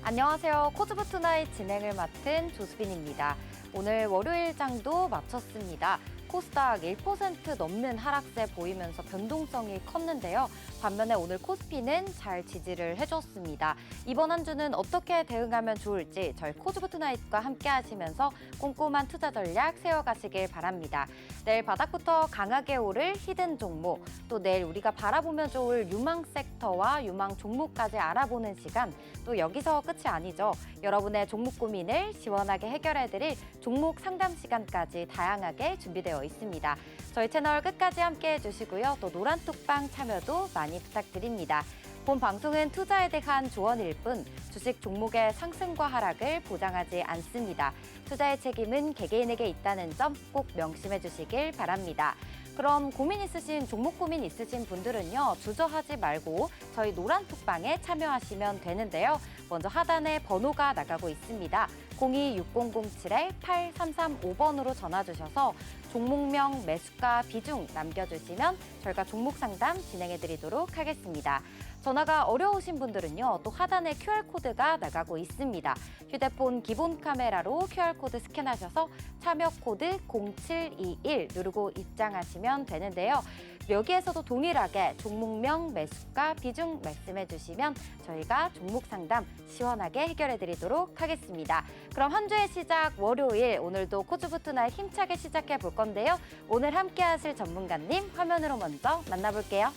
안녕하세요. 코즈부 투나잇 진행을 맡은 조수빈입니다. 오늘 월요일 장도 마쳤습니다. 코스닥 1% 넘는 하락세 보이면서 변동성이 컸는데요. 반면에 오늘 코스피는 잘 지지를 해줬습니다. 이번 한 주는 어떻게 대응하면 좋을지 저희 코즈부 투나잇과 함께 하시면서 꼼꼼한 투자 전략 세워가시길 바랍니다. 내일 바닥부터 강하게 오를 히든 종목, 또 내일 우리가 바라보면 좋을 유망 섹터와 유망 종목까지 알아보는 시간, 또 여기서 끝이 아니죠. 여러분의 종목 고민을 시원하게 해결해드릴 종목 상담 시간까지 다양하게 준비되어 있습니다. 저희 채널 끝까지 함께해 주시고요. 또 노란톡방 참여도 많이 부탁드립니다. 본 방송은 투자에 대한 조언일 뿐 주식 종목의 상승과 하락을 보장하지 않습니다. 투자의 책임은 개개인에게 있다는 점 꼭 명심해 주시길 바랍니다. 그럼 고민 있으신 종목 고민 있으신 분들은요. 주저하지 말고 저희 노란톡방에 참여하시면 되는데요. 먼저 하단에 번호가 나가고 있습니다. 026007-8335번으로 전화 주셔서 종목명, 매수가, 비중 남겨주시면 저희가 종목 상담 진행해드리도록 하겠습니다. 전화가 어려우신 분들은요, 또 하단에 QR코드가 나가고 있습니다. 휴대폰 기본 카메라로 QR코드 스캔하셔서 참여 코드 0721 누르고 입장하시면 되는데요. 여기에서도 동일하게 종목명, 매수가, 비중 말씀해 주시면 저희가 종목 상담 시원하게 해결해 드리도록 하겠습니다. 그럼 한 주의 시작 월요일, 오늘도 코즈부 투나잇 힘차게 시작해 볼 건데요. 오늘 함께 하실 전문가님 화면으로 먼저 만나볼게요.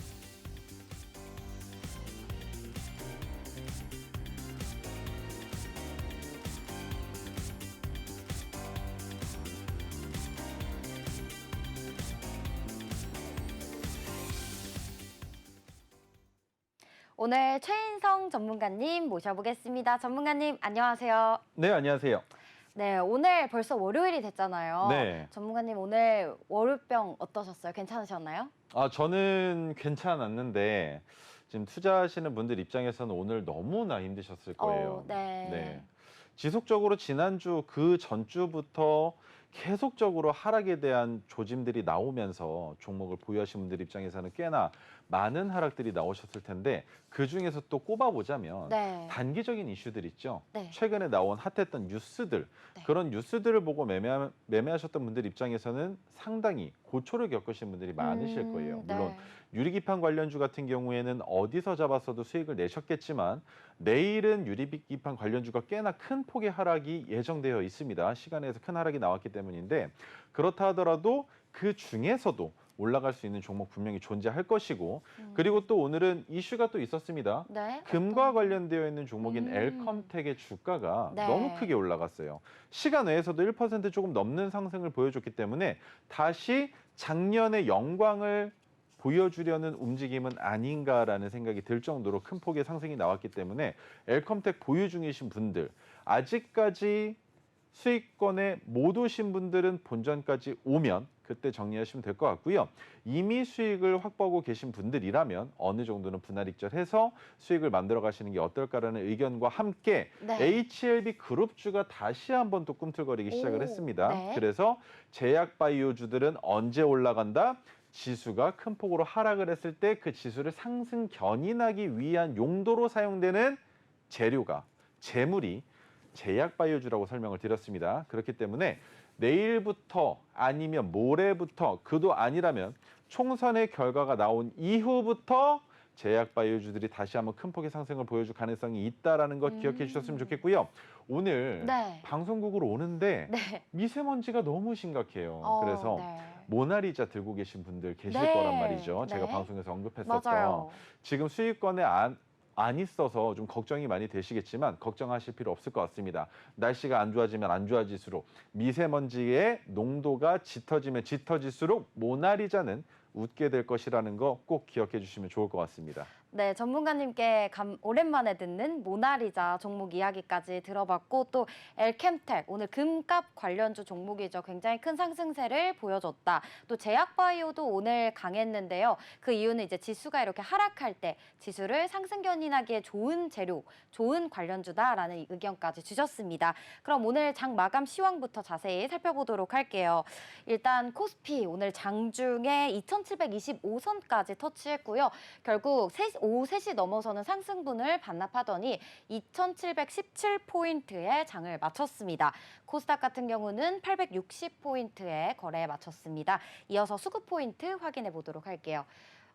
오늘 최인성 전문가님 모셔보겠습니다. 전문가님 안녕하세요. 네, 안녕하세요. 네, 오늘 벌써 월요일이 됐잖아요. 네. 전문가님 오늘 월요병 어떠셨어요? 괜찮으셨나요? 저는 괜찮았는데 지금 투자하시는 분들 입장에서는 오늘 너무나 힘드셨을 거예요. 네. 지속적으로 지난주 그 전주부터 계속적으로 하락에 대한 조짐들이 나오면서 종목을 보유하신 분들 입장에서는 꽤나 많은 하락들이 나오셨을 텐데 그중에서 또 꼽아보자면 네. 단기적인 이슈들 있죠. 네. 최근에 나온 핫했던 뉴스들, 네. 그런 뉴스들을 보고 매매하셨던 분들 입장에서는 상당히 고초를 겪으신 분들이 많으실 거예요. 물론 네. 유리기판 관련주 같은 경우에는 어디서 잡았어도 수익을 내셨겠지만 내일은 유리기판 관련주가 꽤나 큰 폭의 하락이 예정되어 있습니다. 시간에서 큰 하락이 나왔기 때문인데 그렇다 하더라도 그 중에서도 올라갈 수 있는 종목 분명히 존재할 것이고 그리고 또 오늘은 이슈가 또 있었습니다. 네. 금과 관련되어 있는 종목인 엘컴텍의 주가가 네. 너무 크게 올라갔어요. 시간 외에서도 1% 조금 넘는 상승을 보여줬기 때문에 다시 작년의 영광을 보여주려는 움직임은 아닌가라는 생각이 들 정도로 큰 폭의 상승이 나왔기 때문에 엘컴텍 보유 중이신 분들, 아직까지 수익권에 못 오신 분들은 본전까지 오면 그때 정리하시면 될 것 같고요. 이미 수익을 확보하고 계신 분들이라면 어느 정도는 분할익절해서 수익을 만들어 가시는 게 어떨까라는 의견과 함께 네. HLB 그룹주가 다시 한번 또 꿈틀거리기 시작을 했습니다. 네. 그래서 제약바이오주들은 언제 올라간다? 지수가 큰 폭으로 하락을 했을 때 그 지수를 상승 견인하기 위한 용도로 사용되는 재료가, 재물이 제약바이오주라고 설명을 드렸습니다. 그렇기 때문에 내일부터 아니면 모레부터 그도 아니라면 총선의 결과가 나온 이후부터 제약바이오주들이 다시 한번 큰 폭의 상승을 보여줄 가능성이 있다는 것 기억해 주셨으면 좋겠고요. 오늘 네. 방송국으로 오는데 네. 미세먼지가 너무 심각해요. 그래서 네. 모나리자 들고 계신 분들 계실 네. 거란 말이죠. 제가 네. 방송에서 언급했었던. 맞아요. 지금 수익권에 안 있어서 좀 걱정이 많이 되시겠지만 걱정하실 필요 없을 것 같습니다. 날씨가 안 좋아지면 안 좋아질수록 미세먼지의 농도가 짙어지면 짙어질수록 모나리자는 웃게 될 것이라는 거 꼭 기억해 주시면 좋을 것 같습니다. 네, 전문가님께 오랜만에 듣는 모나리자 종목 이야기까지 들어봤고 또 엘캠텍 오늘 금값 관련주 종목이죠. 굉장히 큰 상승세를 보여줬다. 또 제약바이오도 오늘 강했는데요. 그 이유는 이제 지수가 이렇게 하락할 때 지수를 상승 견인하기에 좋은 재료, 좋은 관련주다라는 의견까지 주셨습니다. 그럼 오늘 장 마감 시황부터 자세히 살펴보도록 할게요. 일단 코스피 오늘 장중에 2천 2725선까지 터치했고요. 결국 오후 3시 넘어서는 상승분을 반납하더니 2717포인트의 장을 마쳤습니다. 코스닥 같은 경우는 860포인트에 거래에 마쳤습니다. 이어서 수급 포인트 확인해 보도록 할게요.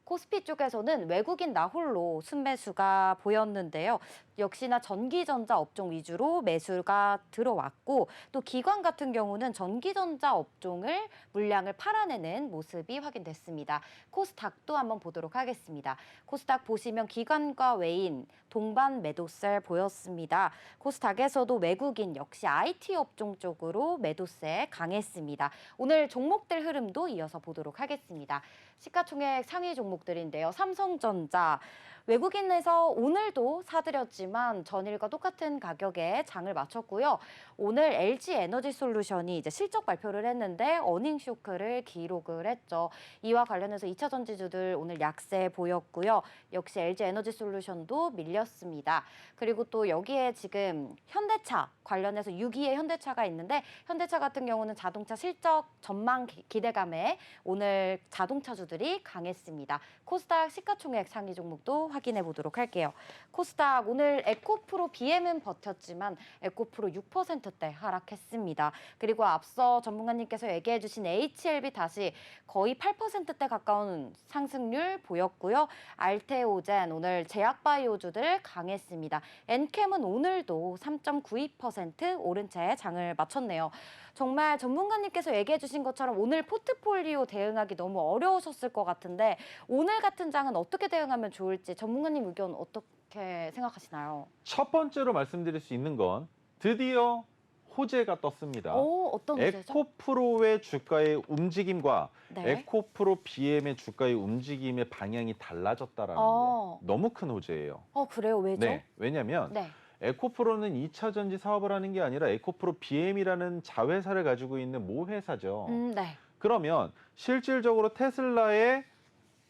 코스피 쪽에서는 외국인 나홀로 순매수가 보였는데요. 역시나 전기전자 업종 위주로 매수가 들어왔고 또 기관 같은 경우는 전기전자 업종을 물량을 팔아내는 모습이 확인됐습니다. 코스닥도 한번 보도록 하겠습니다. 코스닥 보시면 기관과 외인 동반 매도세 보였습니다. 코스닥에서도 외국인 역시 IT 업종 쪽으로 매도세 강했습니다. 오늘 종목들 흐름도 이어서 보도록 하겠습니다. 시가총액 상위 종목들인데요. 삼성전자 외국인에서 오늘도 사들였지만 전일과 똑같은 가격에 장을 마쳤고요. 오늘 LG 에너지솔루션이 이제 실적 발표를 했는데 어닝 쇼크를 기록을 했죠. 이와 관련해서 2차 전지주들 오늘 약세 보였고요. 역시 LG 에너지솔루션도 밀렸습니다. 그리고 또 여기에 지금 현대차 관련해서 6위에 현대차가 있는데 현대차 같은 경우는 자동차 실적 전망 기대감에 오늘 자동차주들이 강했습니다. 코스닥 시가총액 상위 종목도 확인해 보도록 할게요. 코스닥 오늘 에코프로 BM은 버텼지만 에코프로 6%대 하락했습니다. 그리고 앞서 전문가님께서 얘기해 주신 HLB 다시 거의 8%대 가까운 상승률 보였고요. 알테오젠 오늘 제약바이오주들 강했습니다. 엔캠은 오늘도 3.92% 오른 채 장을 마쳤네요. 정말 전문가님께서 얘기해 주신 것처럼 오늘 포트폴리오 대응하기 너무 어려우셨을 것 같은데 오늘 같은 장은 어떻게 대응하면 좋을지 전문가님 의견 어떻게 생각하시나요? 첫 번째로 말씀드릴 수 있는 건 드디어 호재가 떴습니다. 어떤 호재죠? 에코프로의 주가의 움직임과 네. 에코프로 BM의 주가의 움직임의 방향이 달라졌다라는 거. 너무 큰 호재예요. 그래요? 왜죠? 네, 왜냐하면 네. 에코프로는 2차 전지 사업을 하는 게 아니라 에코프로 BM이라는 자회사를 가지고 있는 모회사죠. 네. 그러면 실질적으로 테슬라의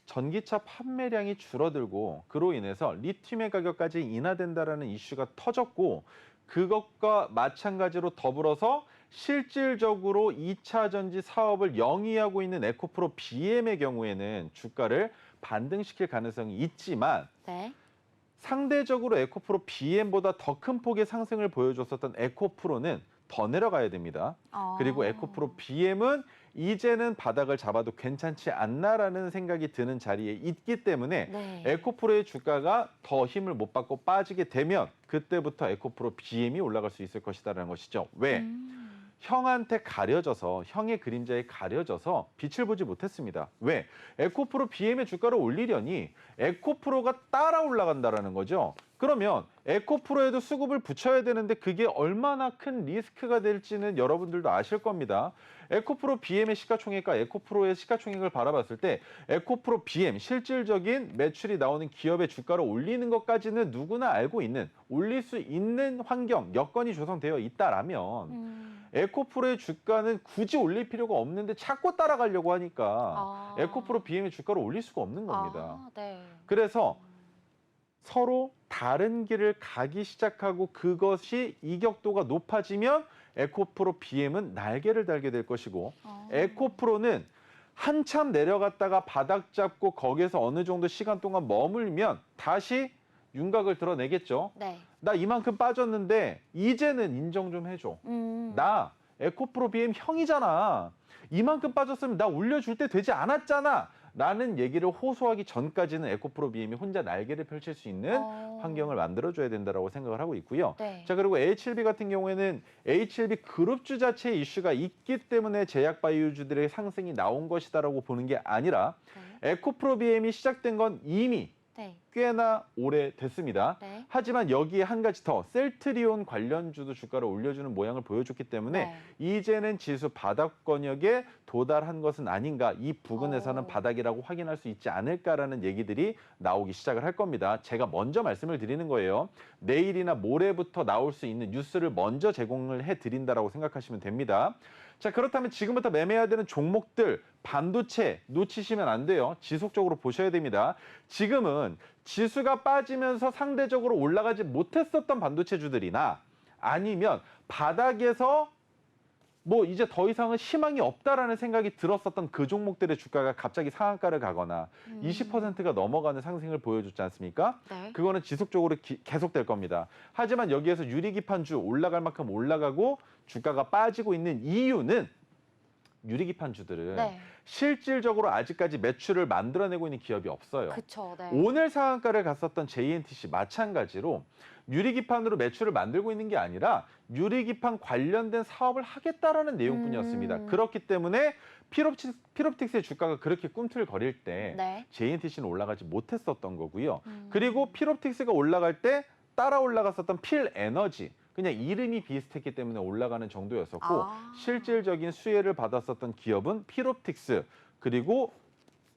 전기차 판매량이 줄어들고 그로 인해서 리튬의 가격까지 인하된다라는 이슈가 터졌고 그것과 마찬가지로 더불어서 실질적으로 2차 전지 사업을 영위하고 있는 에코프로 BM의 경우에는 주가를 반등시킬 가능성이 있지만 네. 상대적으로 에코프로 BM보다 더 큰 폭의 상승을 보여줬었던 에코프로는 더 내려가야 됩니다. 그리고 에코프로 BM은 이제는 바닥을 잡아도 괜찮지 않나라는 생각이 드는 자리에 있기 때문에 네. 에코프로의 주가가 더 힘을 못 받고 빠지게 되면 그때부터 에코프로 BM이 올라갈 수 있을 것이다라는 것이죠. 왜? 형한테 가려져서 형의 그림자에 가려져서 빛을 보지 못했습니다. 왜? 에코프로 BM의 주가를 올리려니 에코프로가 따라 올라간다라는 거죠. 그러면 에코프로에도 수급을 붙여야 되는데 그게 얼마나 큰 리스크가 될지는 여러분들도 아실 겁니다. 에코프로 BM의 시가총액과 에코프로의 시가총액을 바라봤을 때 에코프로 BM 실질적인 매출이 나오는 기업의 주가를 올리는 것까지는 누구나 알고 있는 올릴 수 있는 환경, 여건이 조성되어 있다라면 에코프로의 주가는 굳이 올릴 필요가 없는데 자꾸 따라가려고 하니까 에코프로 BM의 주가를 올릴 수가 없는 겁니다. 네. 그래서 서로 다른 길을 가기 시작하고 그것이 이격도가 높아지면 에코프로 BM은 날개를 달게 될 것이고 에코프로는 한참 내려갔다가 바닥 잡고 거기에서 어느 정도 시간 동안 머물면 다시 윤곽을 드러내겠죠. 네. 나 이만큼 빠졌는데 이제는 인정 좀 해줘. 나 에코프로 BM 형이잖아. 이만큼 빠졌으면 나 올려줄 때 되지 않았잖아. 라는 얘기를 호소하기 전까지는 에코프로 BM이 혼자 날개를 펼칠 수 있는 환경을 만들어줘야 된다고 생각을 하고 있고요. 네. 자, 그리고 HLB 같은 경우에는 HLB 그룹주 자체의 이슈가 있기 때문에 제약바이오주들의 상승이 나온 것이다라고 보는 게 아니라 에코프로 BM이 시작된 건 이미 네. 꽤나 오래됐습니다. 네. 하지만 여기에 한 가지 더 셀트리온 관련주도 주가를 올려주는 모양을 보여줬기 때문에 이제는 지수 바닥권역에 도달한 것은 아닌가, 이 부근에서는 바닥이라고 확인할 수 있지 않을까라는 얘기들이 나오기 시작을 할 겁니다. 제가 먼저 말씀을 드리는 거예요. 내일이나 모레부터 나올 수 있는 뉴스를 먼저 제공을 해드린다라고 생각하시면 됩니다. 자, 그렇다면 지금부터 매매해야 되는 종목들, 반도체 놓치시면 안 돼요. 지속적으로 보셔야 됩니다. 지금은 지수가 빠지면서 상대적으로 올라가지 못했었던 반도체주들이나 아니면 바닥에서 뭐 이제 더 이상은 희망이 없다라는 생각이 들었었던 그 종목들의 주가가 갑자기 상한가를 가거나 20%가 넘어가는 상승을 보여줬지 않습니까? 네. 그거는 지속적으로 계속될 겁니다. 하지만 여기에서 유리기판주 올라갈 만큼 올라가고 주가가 빠지고 있는 이유는 유리기판주들은 네. 실질적으로 아직까지 매출을 만들어내고 있는 기업이 없어요. 그쵸. 네. 오늘 상한가를 갔었던 JNTC 마찬가지로 유리기판으로 매출을 만들고 있는 게 아니라 유리기판 관련된 사업을 하겠다라는 내용뿐이었습니다. 그렇기 때문에 피롭틱스의 주가가 그렇게 꿈틀거릴 때 네. JNTC는 올라가지 못했었던 거고요. 그리고 피롭틱스가 올라갈 때 따라 올라갔었던 필에너지 그냥 이름이 비슷했기 때문에 올라가는 정도였었고 실질적인 수혜를 받았었던 기업은 피롭틱스 그리고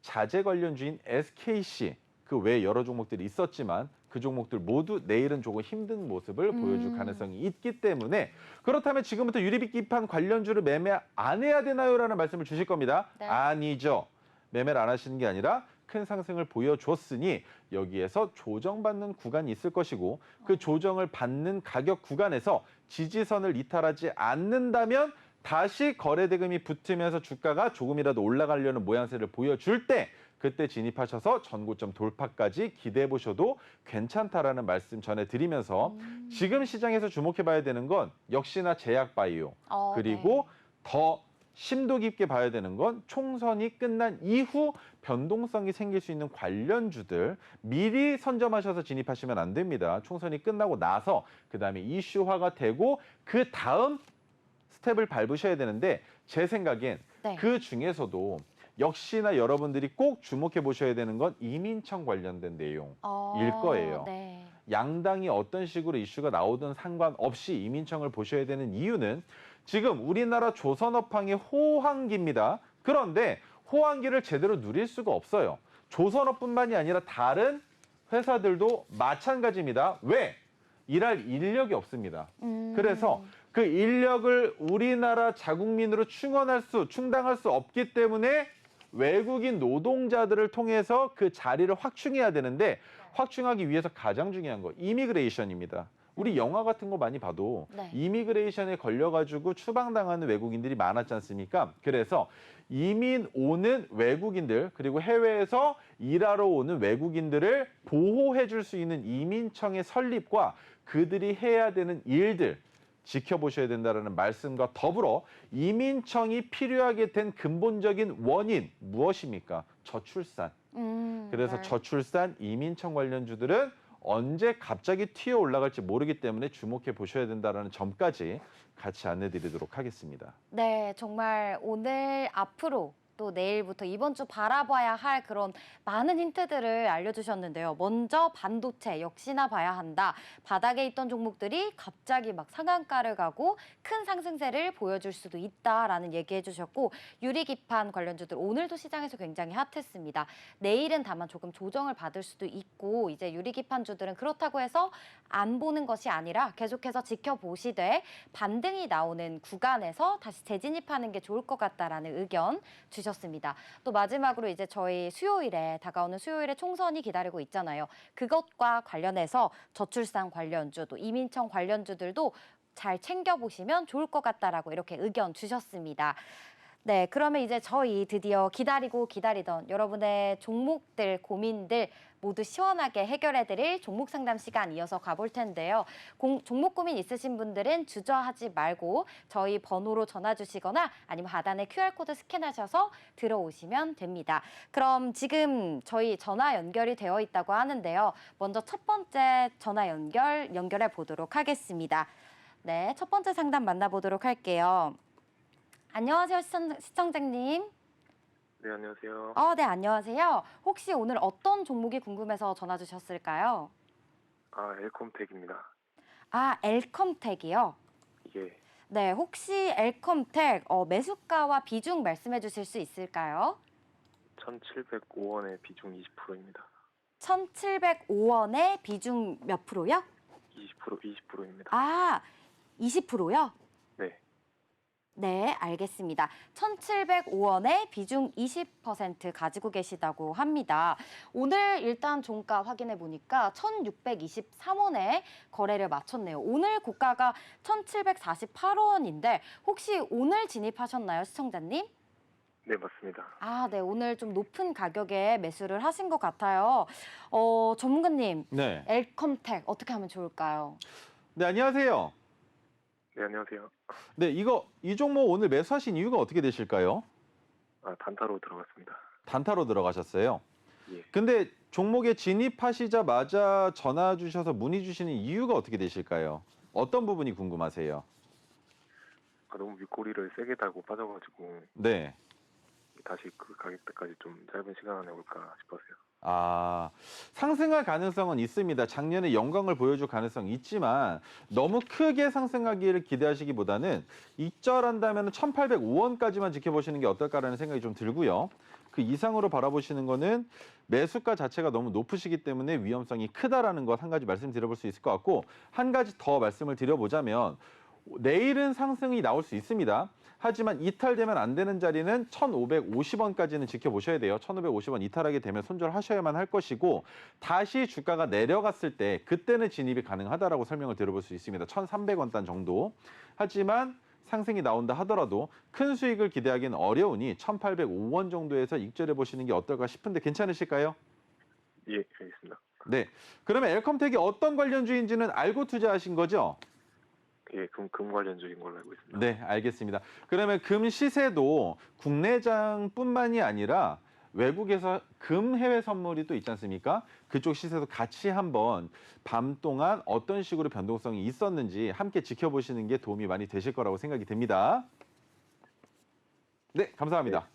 자재 관련주인 SKC 그 외 여러 종목들이 있었지만 그 종목들 모두 내일은 조금 힘든 모습을 보여줄 가능성이 있기 때문에 그렇다면 지금부터 유리기판 관련주를 매매 안 해야 되나요?라는 말씀을 주실 겁니다. 네. 아니죠. 매매를 안 하시는 게 아니라 큰 상승을 보여줬으니 여기에서 조정받는 구간이 있을 것이고 그 조정을 받는 가격 구간에서 지지선을 이탈하지 않는다면 다시 거래대금이 붙으면서 주가가 조금이라도 올라가려는 모양새를 보여줄 때 그때 진입하셔서 전고점 돌파까지 기대해 보셔도 괜찮다라는 말씀 전해드리면서 지금 시장에서 주목해봐야 되는 건 역시나 제약바이오 그리고 더 심도 깊게 봐야 되는 건 총선이 끝난 이후 변동성이 생길 수 있는 관련주들 미리 선점하셔서 진입하시면 안 됩니다. 총선이 끝나고 나서 그다음에 이슈화가 되고 그 다음 스텝을 밟으셔야 되는데 제 생각엔 네. 그 중에서도 역시나 여러분들이 꼭 주목해 보셔야 되는 건 이민청 관련된 내용일 거예요. 네. 양당이 어떤 식으로 이슈가 나오든 상관없이 이민청을 보셔야 되는 이유는 지금 우리나라 조선업황이 호황기입니다. 그런데 호황기를 제대로 누릴 수가 없어요. 조선업뿐만이 아니라 다른 회사들도 마찬가지입니다. 왜? 일할 인력이 없습니다. 그래서 그 인력을 우리나라 자국민으로 충당할 수 없기 때문에 외국인 노동자들을 통해서 그 자리를 확충해야 되는데 확충하기 위해서 가장 중요한 거 이미그레이션입니다. 우리 영화 같은 거 많이 봐도 네. 이미그레이션에 걸려가지고 추방당하는 외국인들이 많았지 않습니까? 그래서 이민 오는 외국인들 그리고 해외에서 일하러 오는 외국인들을 보호해 줄 수 있는 이민청의 설립과 그들이 해야 되는 일들 지켜보셔야 된다는 말씀과 더불어 이민청이 필요하게 된 근본적인 원인 무엇입니까? 저출산. 그래서 네. 저출산 이민청 관련주들은 언제 갑자기 튀어 올라갈지 모르기 때문에 주목해 보셔야 된다는 점까지 같이 안내드리도록 하겠습니다. 네, 정말 오늘 앞으로 또 내일부터 이번 주 바라봐야 할 그런 많은 힌트들을 알려주셨는데요. 먼저 반도체 역시나 봐야 한다. 바닥에 있던 종목들이 갑자기 막 상한가를 가고 큰 상승세를 보여줄 수도 있다라는 얘기해 주셨고 유리기판 관련주들 오늘도 시장에서 굉장히 핫했습니다. 내일은 다만 조금 조정을 받을 수도 있고 이제 유리기판주들은 그렇다고 해서 안 보는 것이 아니라 계속해서 지켜보시되 반등이 나오는 구간에서 다시 재진입하는 게 좋을 것 같다라는 의견 주셨습니다. 또 마지막으로 이제 저희 다가오는 수요일에 총선이 기다리고 있잖아요. 그것과 관련해서 저출산 관련주, 또 이민청 관련주들도 잘 챙겨보시면 좋을 것 같다라고 이렇게 의견 주셨습니다. 네, 그러면 이제 저희 드디어 기다리던 여러분의 종목들, 고민들 모두 시원하게 해결해드릴 종목 상담 시간 이어서 가볼 텐데요. 종목 고민 있으신 분들은 주저하지 말고 저희 번호로 전화 주시거나 아니면 하단에 QR코드 스캔하셔서 들어오시면 됩니다. 그럼 지금 저희 전화 연결이 되어 있다고 하는데요. 먼저 첫 번째 전화 연결해 보도록 하겠습니다. 네, 첫 번째 상담 만나보도록 할게요. 안녕하세요, 시청자님. 네, 안녕하세요. 네, 안녕하세요. 혹시 오늘 어떤 종목이 궁금해서 전화 주셨을까요? 엘컴텍입니다. 엘컴텍이요? 예, 네, 혹시 엘컴텍 매수가와 비중 말씀해 주실 수 있을까요? 1,705원에 비중 20%입니다. 1,705원에 비중 몇 프로요? 20%입니다. 20%요? 네, 네, 알겠습니다. 1,705원에 비중 20% 가지고 계시다고 합니다. 오늘 일단 종가 확인해 보니까 1,623원에 거래를 마쳤네요. 오늘 고가가 1,748원인데 혹시 오늘 진입하셨나요, 시청자님? 네, 맞습니다. 아, 네, 오늘 좀 높은 가격에 매수를 하신 것 같아요. 전문가님, 네. 엘컴텍 어떻게 하면 좋을까요? 네, 안녕하세요. 네, 안녕하세요. 네, 이 종목 오늘 매수하신 이유가 어떻게 되실까요? 아, 단타로 들어갔습니다. 단타로 들어가셨어요. 예. 근데 종목에 진입하시자마자 전화 주셔서 문의 주시는 이유가 어떻게 되실까요? 어떤 부분이 궁금하세요? 아, 너무 윗꼬리를 세게 달고 빠져가지고 네. 다시 그 가격대까지 좀 짧은 시간 안에 올까 싶어서요. 아, 상승할 가능성은 있습니다. 작년에 영광을 보여줄 가능성이 있지만 너무 크게 상승하기를 기대하시기보다는 익절한다면 1,805원까지만 지켜보시는 게 어떨까라는 생각이 좀 들고요. 그 이상으로 바라보시는 거는 매수가 자체가 너무 높으시기 때문에 위험성이 크다라는 것 한 가지 말씀드려볼 수 있을 것 같고 한 가지 더 말씀을 드려보자면 내일은 상승이 나올 수 있습니다. 하지만 이탈되면 안 되는 자리는 1,550원까지는 지켜보셔야 돼요. 1,550원 이탈하게 되면 손절하셔야만 할 것이고 다시 주가가 내려갔을 때 그때는 진입이 가능하다라고 설명을 드려볼 수 있습니다. 1,300원 단 정도. 하지만 상승이 나온다 하더라도 큰 수익을 기대하기는 어려우니 1,805원 정도에서 익절해 보시는 게 어떨까 싶은데 괜찮으실까요? 예, 알겠습니다. 네. 그러면 엘컴텍이 어떤 관련주인지는 알고 투자하신 거죠? 예, 금 관련주인 걸로 알고 있습니다. 네, 알겠습니다. 그러면 금 시세도 국내장뿐만이 아니라 외국에서 금 해외 선물이 또 있지 않습니까? 그쪽 시세도 같이 한번 밤 동안 어떤 식으로 변동성이 있었는지 함께 지켜보시는 게 도움이 많이 되실 거라고 생각이 됩니다. 네, 감사합니다.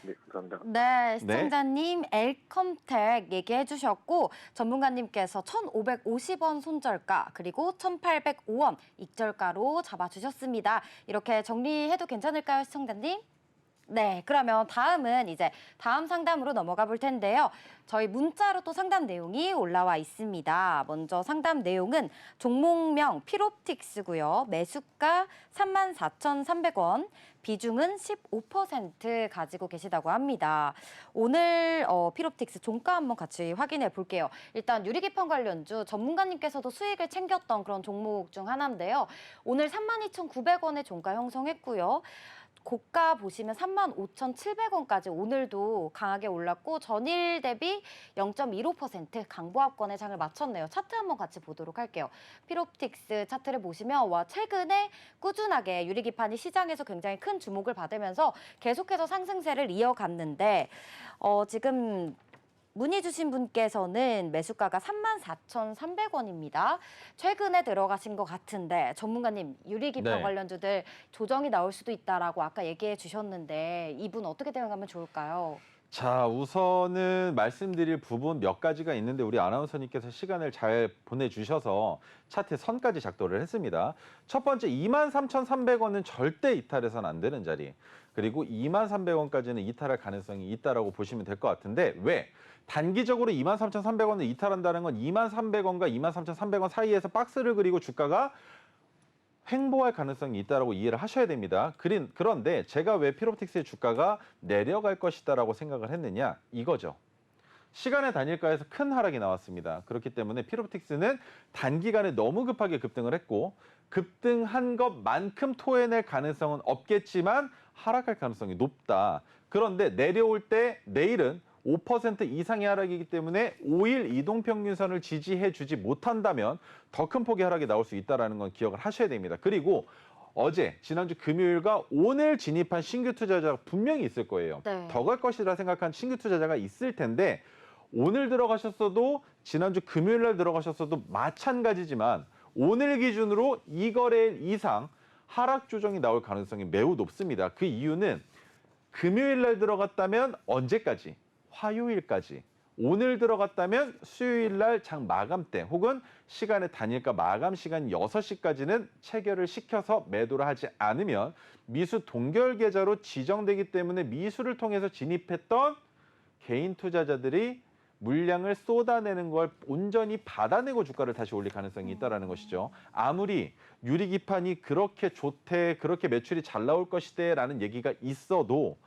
네, 감사합니다. 네, 시청자님 엘컴텍 얘기해 주셨고 전문가님께서 1,550원 손절가 그리고 1,805원 익절가로 잡아주셨습니다. 이렇게 정리해도 괜찮을까요, 시청자님? 네, 그러면 다음은 이제 다음 상담으로 넘어가 볼 텐데요. 저희 문자로 또 상담 내용이 올라와 있습니다. 먼저 상담 내용은 종목명 필옵틱스고요. 매수가 34,300원, 비중은 15% 가지고 계시다고 합니다. 오늘 필옵틱스 종가 한번 같이 확인해 볼게요. 일단 유리기판 관련주 전문가님께서도 수익을 챙겼던 그런 종목 중 하나인데요. 오늘 32,900원의 종가 형성했고요. 고가 보시면 35,700원까지 오늘도 강하게 올랐고 전일 대비 0.15% 강보합권의 장을 마쳤네요. 차트 한번 같이 보도록 할게요. 필옵틱스 차트를 보시면 최근에 꾸준하게 유리기판이 시장에서 굉장히 큰 주목을 받으면서 계속해서 상승세를 이어갔는데 지금 문의 주신 분께서는 매수가가 34,300원입니다. 최근에 들어가신 것 같은데 전문가님 유리기판 네. 관련주들 조정이 나올 수도 있다라고 아까 얘기해 주셨는데 이분 어떻게 대응하면 좋을까요? 자, 우선은 말씀드릴 부분 몇 가지가 있는데 우리 아나운서님께서 시간을 잘 보내주셔서 차트 선까지 작도를 했습니다. 첫 번째 23,300원은 절대 이탈해서는 안 되는 자리. 그리고 23,300원까지는 이탈할 가능성이 있다라고 보시면 될 것 같은데 왜? 단기적으로 23,300원을 이탈한다는 건 23,300원과 23,300원 사이에서 박스를 그리고 주가가 횡보할 가능성이 있다고 이해를 하셔야 됩니다. 그런데 제가 왜 필옵틱스의 주가가 내려갈 것이다라고 생각을 했느냐 이거죠. 시간의 단일가에서 큰 하락이 나왔습니다. 그렇기 때문에 필옵틱스는 단기간에 너무 급하게 급등을 했고 급등한 것만큼 토해낼 가능성은 없겠지만 하락할 가능성이 높다. 그런데 내려올 때 내일은 5% 이상의 하락이기 때문에 5일 이동평균선을 지지해주지 못한다면 더 큰 폭의 하락이 나올 수 있다는 건 기억을 하셔야 됩니다. 그리고 지난주 금요일과 오늘 진입한 신규 투자자가 분명히 있을 거예요. 네. 더 갈 것이라 생각한 신규 투자자가 있을 텐데 오늘 들어가셨어도 지난주 금요일 날 들어가셨어도 마찬가지지만 오늘 기준으로 이 거래일 이상 하락 조정이 나올 가능성이 매우 높습니다. 그 이유는 금요일 날 들어갔다면 언제까지? 화요일까지. 오늘 들어갔다면 수요일 날 장 마감 때 혹은 시간의 단일가 마감 시간 6시까지는 체결을 시켜서 매도를 하지 않으면 미수 동결 계좌로 지정되기 때문에 미수를 통해서 진입했던 개인 투자자들이 물량을 쏟아내는 걸 온전히 받아내고 주가를 다시 올릴 가능성이 있다라는 것이죠. 아무리 유리기판이 그렇게 좋대, 그렇게 매출이 잘 나올 것이대라는 얘기가 있어도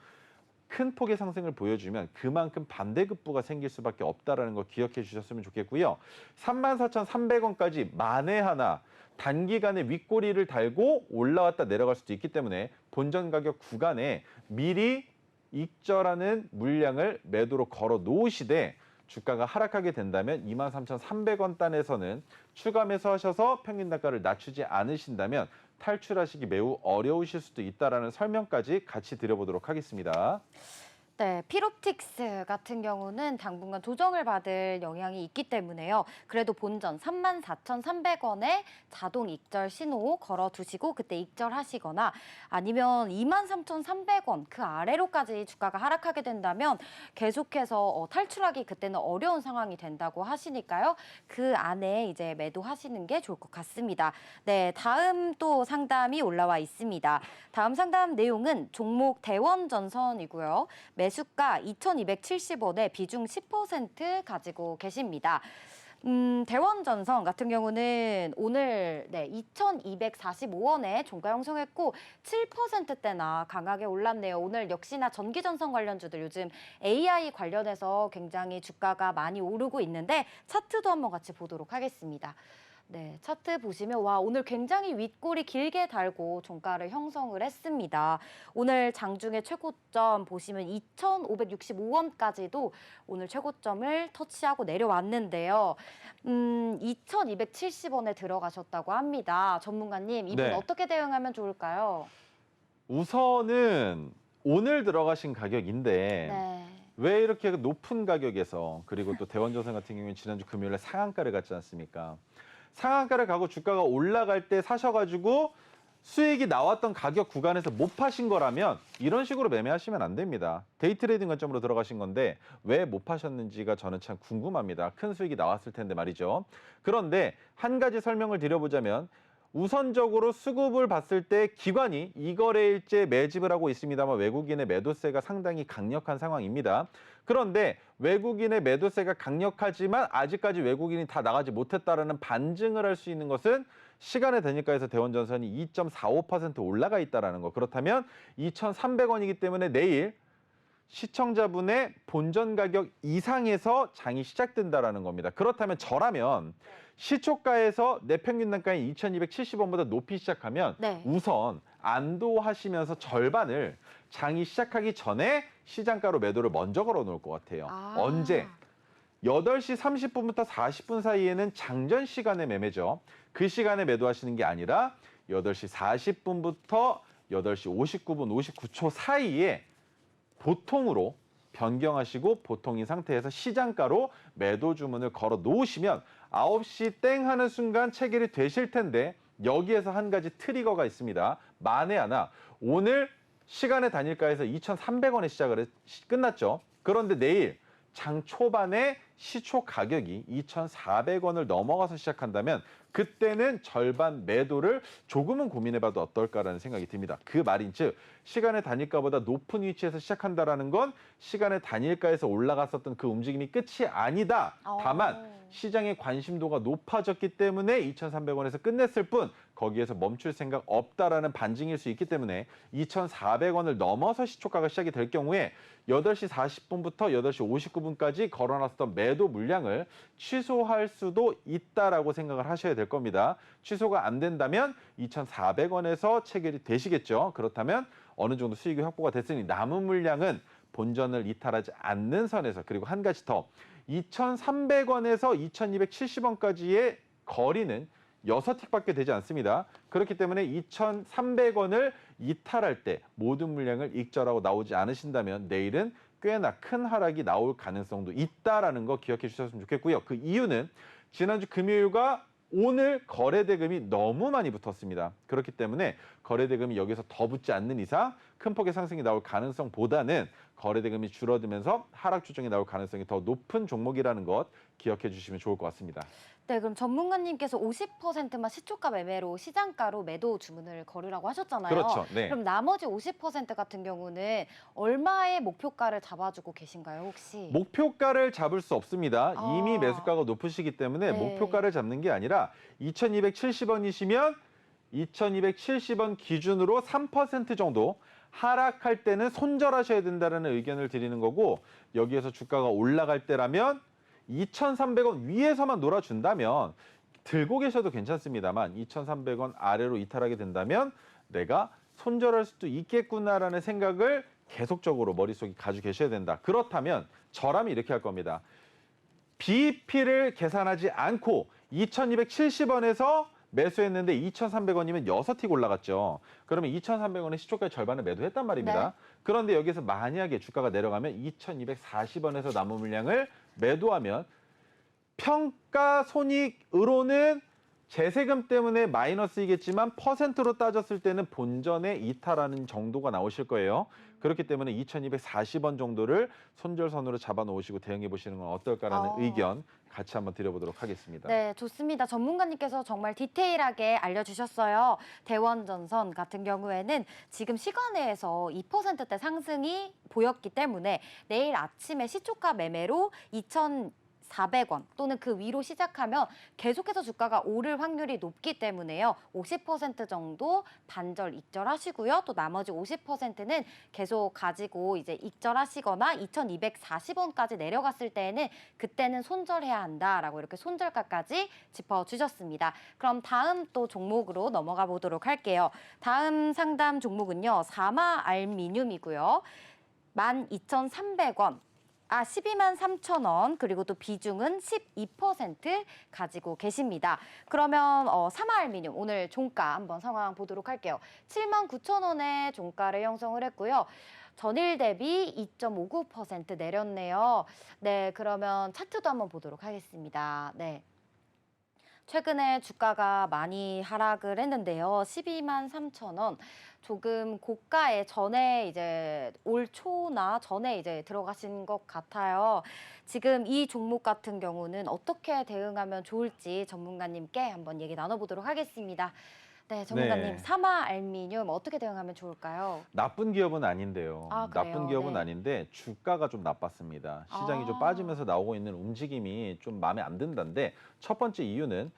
큰 폭의 상승을 보여주면 그만큼 반대급부가 생길 수밖에 없다라는 거 기억해 주셨으면 좋겠고요. 34,300원까지 만에 하나 단기간에 윗꼬리를 달고 올라왔다 내려갈 수도 있기 때문에 본전 가격 구간에 미리 익절하는 물량을 매도로 걸어 놓으시되 주가가 하락하게 된다면 23,300원 단에서는 추가 매수하셔서 평균 단가를 낮추지 않으신다면 탈출하시기 매우 어려우실 수도 있다라는 설명까지 같이 드려보도록 하겠습니다. 네, 필옵틱스 같은 경우는 당분간 조정을 받을 영향이 있기 때문에요. 그래도 본전 34,300원에 자동 익절 신호 걸어두시고 그때 익절하시거나 아니면 23,300원 그 아래로까지 주가가 하락하게 된다면 계속해서 탈출하기 그때는 어려운 상황이 된다고 하시니까요. 그 안에 이제 매도하시는 게 좋을 것 같습니다. 네, 다음 또 상담이 올라와 있습니다. 다음 상담 내용은 종목 대원전선이고요. 매수가 2,270원에 비중 10% 가지고 계십니다. 대원전선 같은 경우는 오늘 2,245원에 종가 형성했고 7%대나 강하게 올랐네요. 오늘 역시나 전기전선 관련주들 요즘 AI 관련해서 굉장히 주가가 많이 오르고 있는데 차트도 한번 같이 보도록 하겠습니다. 네, 차트 보시면 와 오늘 굉장히 윗골이 길게 달고 종가를 형성을 했습니다. 오늘 장중에 최고점 보시면 2,565원까지도 오늘 최고점을 터치하고 내려왔는데요. 2,270원에 들어가셨다고 합니다. 전문가님, 이분 네. 어떻게 대응하면 좋을까요? 우선은 오늘 들어가신 가격인데 네. 왜 이렇게 높은 가격에서 그리고 또 대원전선 같은 경우는 지난주 금요일에 상한가를 갔지 않습니까? 상한가를 가고 주가가 올라갈 때 사셔가지고 수익이 나왔던 가격 구간에서 못 파신 거라면 이런 식으로 매매하시면 안 됩니다. 데이 트레이딩 관점으로 들어가신 건데 왜 못 파셨는지가 저는 참 궁금합니다. 큰 수익이 나왔을 텐데 말이죠. 그런데 한 가지 설명을 드려보자면 우선적으로 수급을 봤을 때 기관이 이거래일제 매집을 하고 있습니다만 외국인의 매도세가 상당히 강력한 상황입니다. 그런데 외국인의 매도세가 강력하지만 아직까지 외국인이 다 나가지 못했다라는 반증을 할 수 있는 것은 시간의 대니가에서 대원전선이 2.45% 올라가 있다는 거. 그렇다면 2,300원이기 때문에 내일 시청자분의 본전 가격 이상에서 장이 시작된다라는 겁니다. 그렇다면 저라면 시초가에서 내 평균 단가인 2,270원보다 높이 시작하면 네. 우선 안도하시면서 절반을 장이 시작하기 전에 시장가로 매도를 먼저 걸어 놓을 것 같아요. 언제? 8시 30분부터 40분 사이에는 장전 시간의 매매죠. 그 시간에 매도하시는 게 아니라 8시 40분부터 8시 59분, 59초 사이에 보통으로 변경하시고 보통인 상태에서 시장가로 매도 주문을 걸어 놓으시면 9시 땡 하는 순간 체결이 되실 텐데 여기에서 한 가지 트리거가 있습니다. 만에 하나 오늘 시간의 단일가에서 2,300원에 시작을 끝났죠. 그런데 내일 장 초반에 시초 가격이 2,400원을 넘어가서 시작한다면 그때는 절반 매도를 조금은 고민해봐도 어떨까라는 생각이 듭니다. 그 말인즉 시간의 단일가보다 높은 위치에서 시작한다라는 건 시간의 단일가에서 올라갔었던 그 움직임이 끝이 아니다. 다만 시장의 관심도가 높아졌기 때문에 2,300원에서 끝냈을 뿐 거기에서 멈출 생각 없다라는 반증일 수 있기 때문에 2,400원을 넘어서 시초가가 시작이 될 경우에 8시 40분부터 8시 59분까지 걸어놨던 매도 물량을 취소할 수도 있다라고 생각을 하셔야 될 겁니다. 취소가 안 된다면 2,400원에서 체결이 되시겠죠. 그렇다면 어느 정도 수익이 확보가 됐으니 남은 물량은 본전을 이탈하지 않는 선에서 그리고 한 가지 더 2,300원에서 2,270원까지의 거리는 6틱밖에 되지 않습니다. 그렇기 때문에 2,300원을 이탈할 때 모든 물량을 익절하고 나오지 않으신다면 내일은 꽤나 큰 하락이 나올 가능성도 있다라는 거 기억해 주셨으면 좋겠고요. 그 이유는 지난주 금요일과 오늘 거래대금이 너무 많이 붙었습니다. 그렇기 때문에 거래대금이 여기서 더 붙지 않는 이상 큰 폭의 상승이 나올 가능성보다는 거래 대금이 줄어들면서 하락 추정이 나올 가능성이 더 높은 종목이라는 것 기억해 주시면 좋을 것 같습니다. 네, 그럼 전문가님께서 50%만 시초가 매매로 시장가로 매도 주문을 걸으라고 하셨잖아요. 그렇죠. 네. 그럼 나머지 50% 같은 경우는 얼마의 목표가를 잡아주고 계신가요, 혹시? 목표가를 잡을 수 없습니다. 이미 아. 매수가가 높으시기 때문에 네. 목표가를 잡는 게 아니라 2,270원이시면 2,270원 기준으로 3% 정도 하락할 때는 손절하셔야 된다는 의견을 드리는 거고, 여기에서 주가가 올라갈 때라면 2,300원 위에서만 놀아준다면 들고 계셔도 괜찮습니다만 2,300원 아래로 이탈하게 된다면 내가 손절할 수도 있겠구나라는 생각을 계속적으로 머릿속에 가지고 계셔야 된다. 그렇다면 저라면 이렇게 할 겁니다. BEP를 계산하지 않고 2,270원에서 매수했는데 2,300원이면 6틱 올라갔죠. 그러면 2,300원의 시초가의 절반을 매도했단 말입니다. 네. 그런데 여기서 만약에 주가가 내려가면 2,240원에서 남은 물량을 매도하면 평가 손익으로는 재세금 때문에 마이너스이겠지만 퍼센트로 따졌을 때는 본전에 이탈하는 정도가 나오실 거예요. 그렇기 때문에 2,240원 정도를 손절선으로 잡아놓으시고 대응해 보시는 건 어떨까라는 의견 같이 한번 드려보도록 하겠습니다. 네, 좋습니다. 전문가님께서 정말 디테일하게 알려주셨어요. 대원전선 같은 경우에는 지금 시간외에서 2%대 상승이 보였기 때문에 내일 아침에 시초가 매매로 2,400원 또는 그 위로 시작하면 계속해서 주가가 오를 확률이 높기 때문에요. 50% 정도 반절 익절하시고요. 또 나머지 50%는 계속 가지고 이제 익절하시거나 2,240원까지 내려갔을 때에는 그때는 손절해야 한다라고 이렇게 손절가까지 짚어주셨습니다. 그럼 다음 또 종목으로 넘어가 보도록 할게요. 다음 상담 종목은요. 사마 알미늄이고요. 12,300원. 12만 3천 원, 그리고 또 비중은 12% 가지고 계십니다. 그러면 사마알미늄 오늘 종가 한번 상황 보도록 할게요. 7만 9천 원에 종가를 형성을 했고요. 전일 대비 2.59% 내렸네요. 네, 그러면 차트도 한번 보도록 하겠습니다. 네. 최근에 주가가 많이 하락을 했는데요. 12만 3천 원. 조금 고가에 전에 이제 올 초나 전에 이제 들어가신 것 같아요. 지금 이 종목 같은 경우는 어떻게 대응하면 좋을지 전문가님께 한번 얘기 나눠보도록 하겠습니다. 네, 전문가님, 네. 사마 알미늄 어떻게 대응하면 좋을까요? 나쁜 기업은 아닌데요. 아, 그래요? 나쁜 기업은 네. 아닌데 주가가 좀 나빴습니다. 시장이 좀 빠지면서 나오고 있는 움직임이 좀 마음에 안 든다는데, 첫 번째 이유는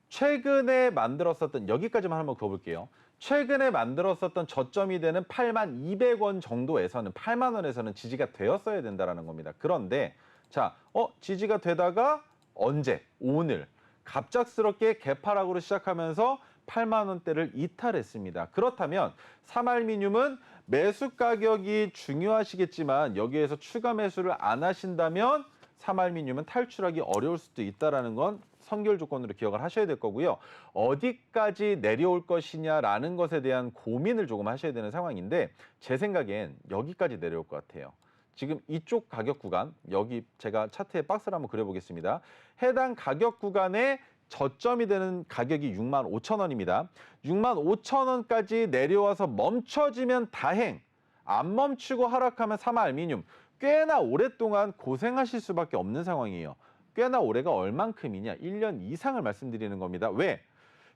최근에 만들었었던, 여기까지만 한번 그어볼게요. 최근에 만들었었던 저점이 되는 8만 200원 정도에서는, 8만 원에서는 지지가 되었어야 된다는 겁니다. 그런데 자, 지지가 되다가 언제? 오늘 갑작스럽게 개파락으로 시작하면서 8만 원대를 이탈했습니다. 그렇다면 사말미늄은 매수 가격이 중요하시겠지만 여기에서 추가 매수를 안 하신다면 사말미늄은 탈출하기 어려울 수도 있다는 건 선결 조건으로 기억을 하셔야 될 거고요. 어디까지 내려올 것이냐라는 것에 대한 고민을 조금 하셔야 되는 상황인데, 제 생각엔 여기까지 내려올 것 같아요. 지금 이쪽 가격 구간, 여기 제가 차트에 박스를 한번 그려보겠습니다. 해당 가격 구간에 저점이 되는 가격이 6만 5천 원입니다. 6만 5천 원까지 내려와서 멈춰지면 다행, 안 멈추고 하락하면 사마알미늄, 꽤나 오랫동안 고생하실 수밖에 없는 상황이에요. 꽤나 오래가 얼만큼이냐, 1년 이상을 말씀드리는 겁니다. 왜?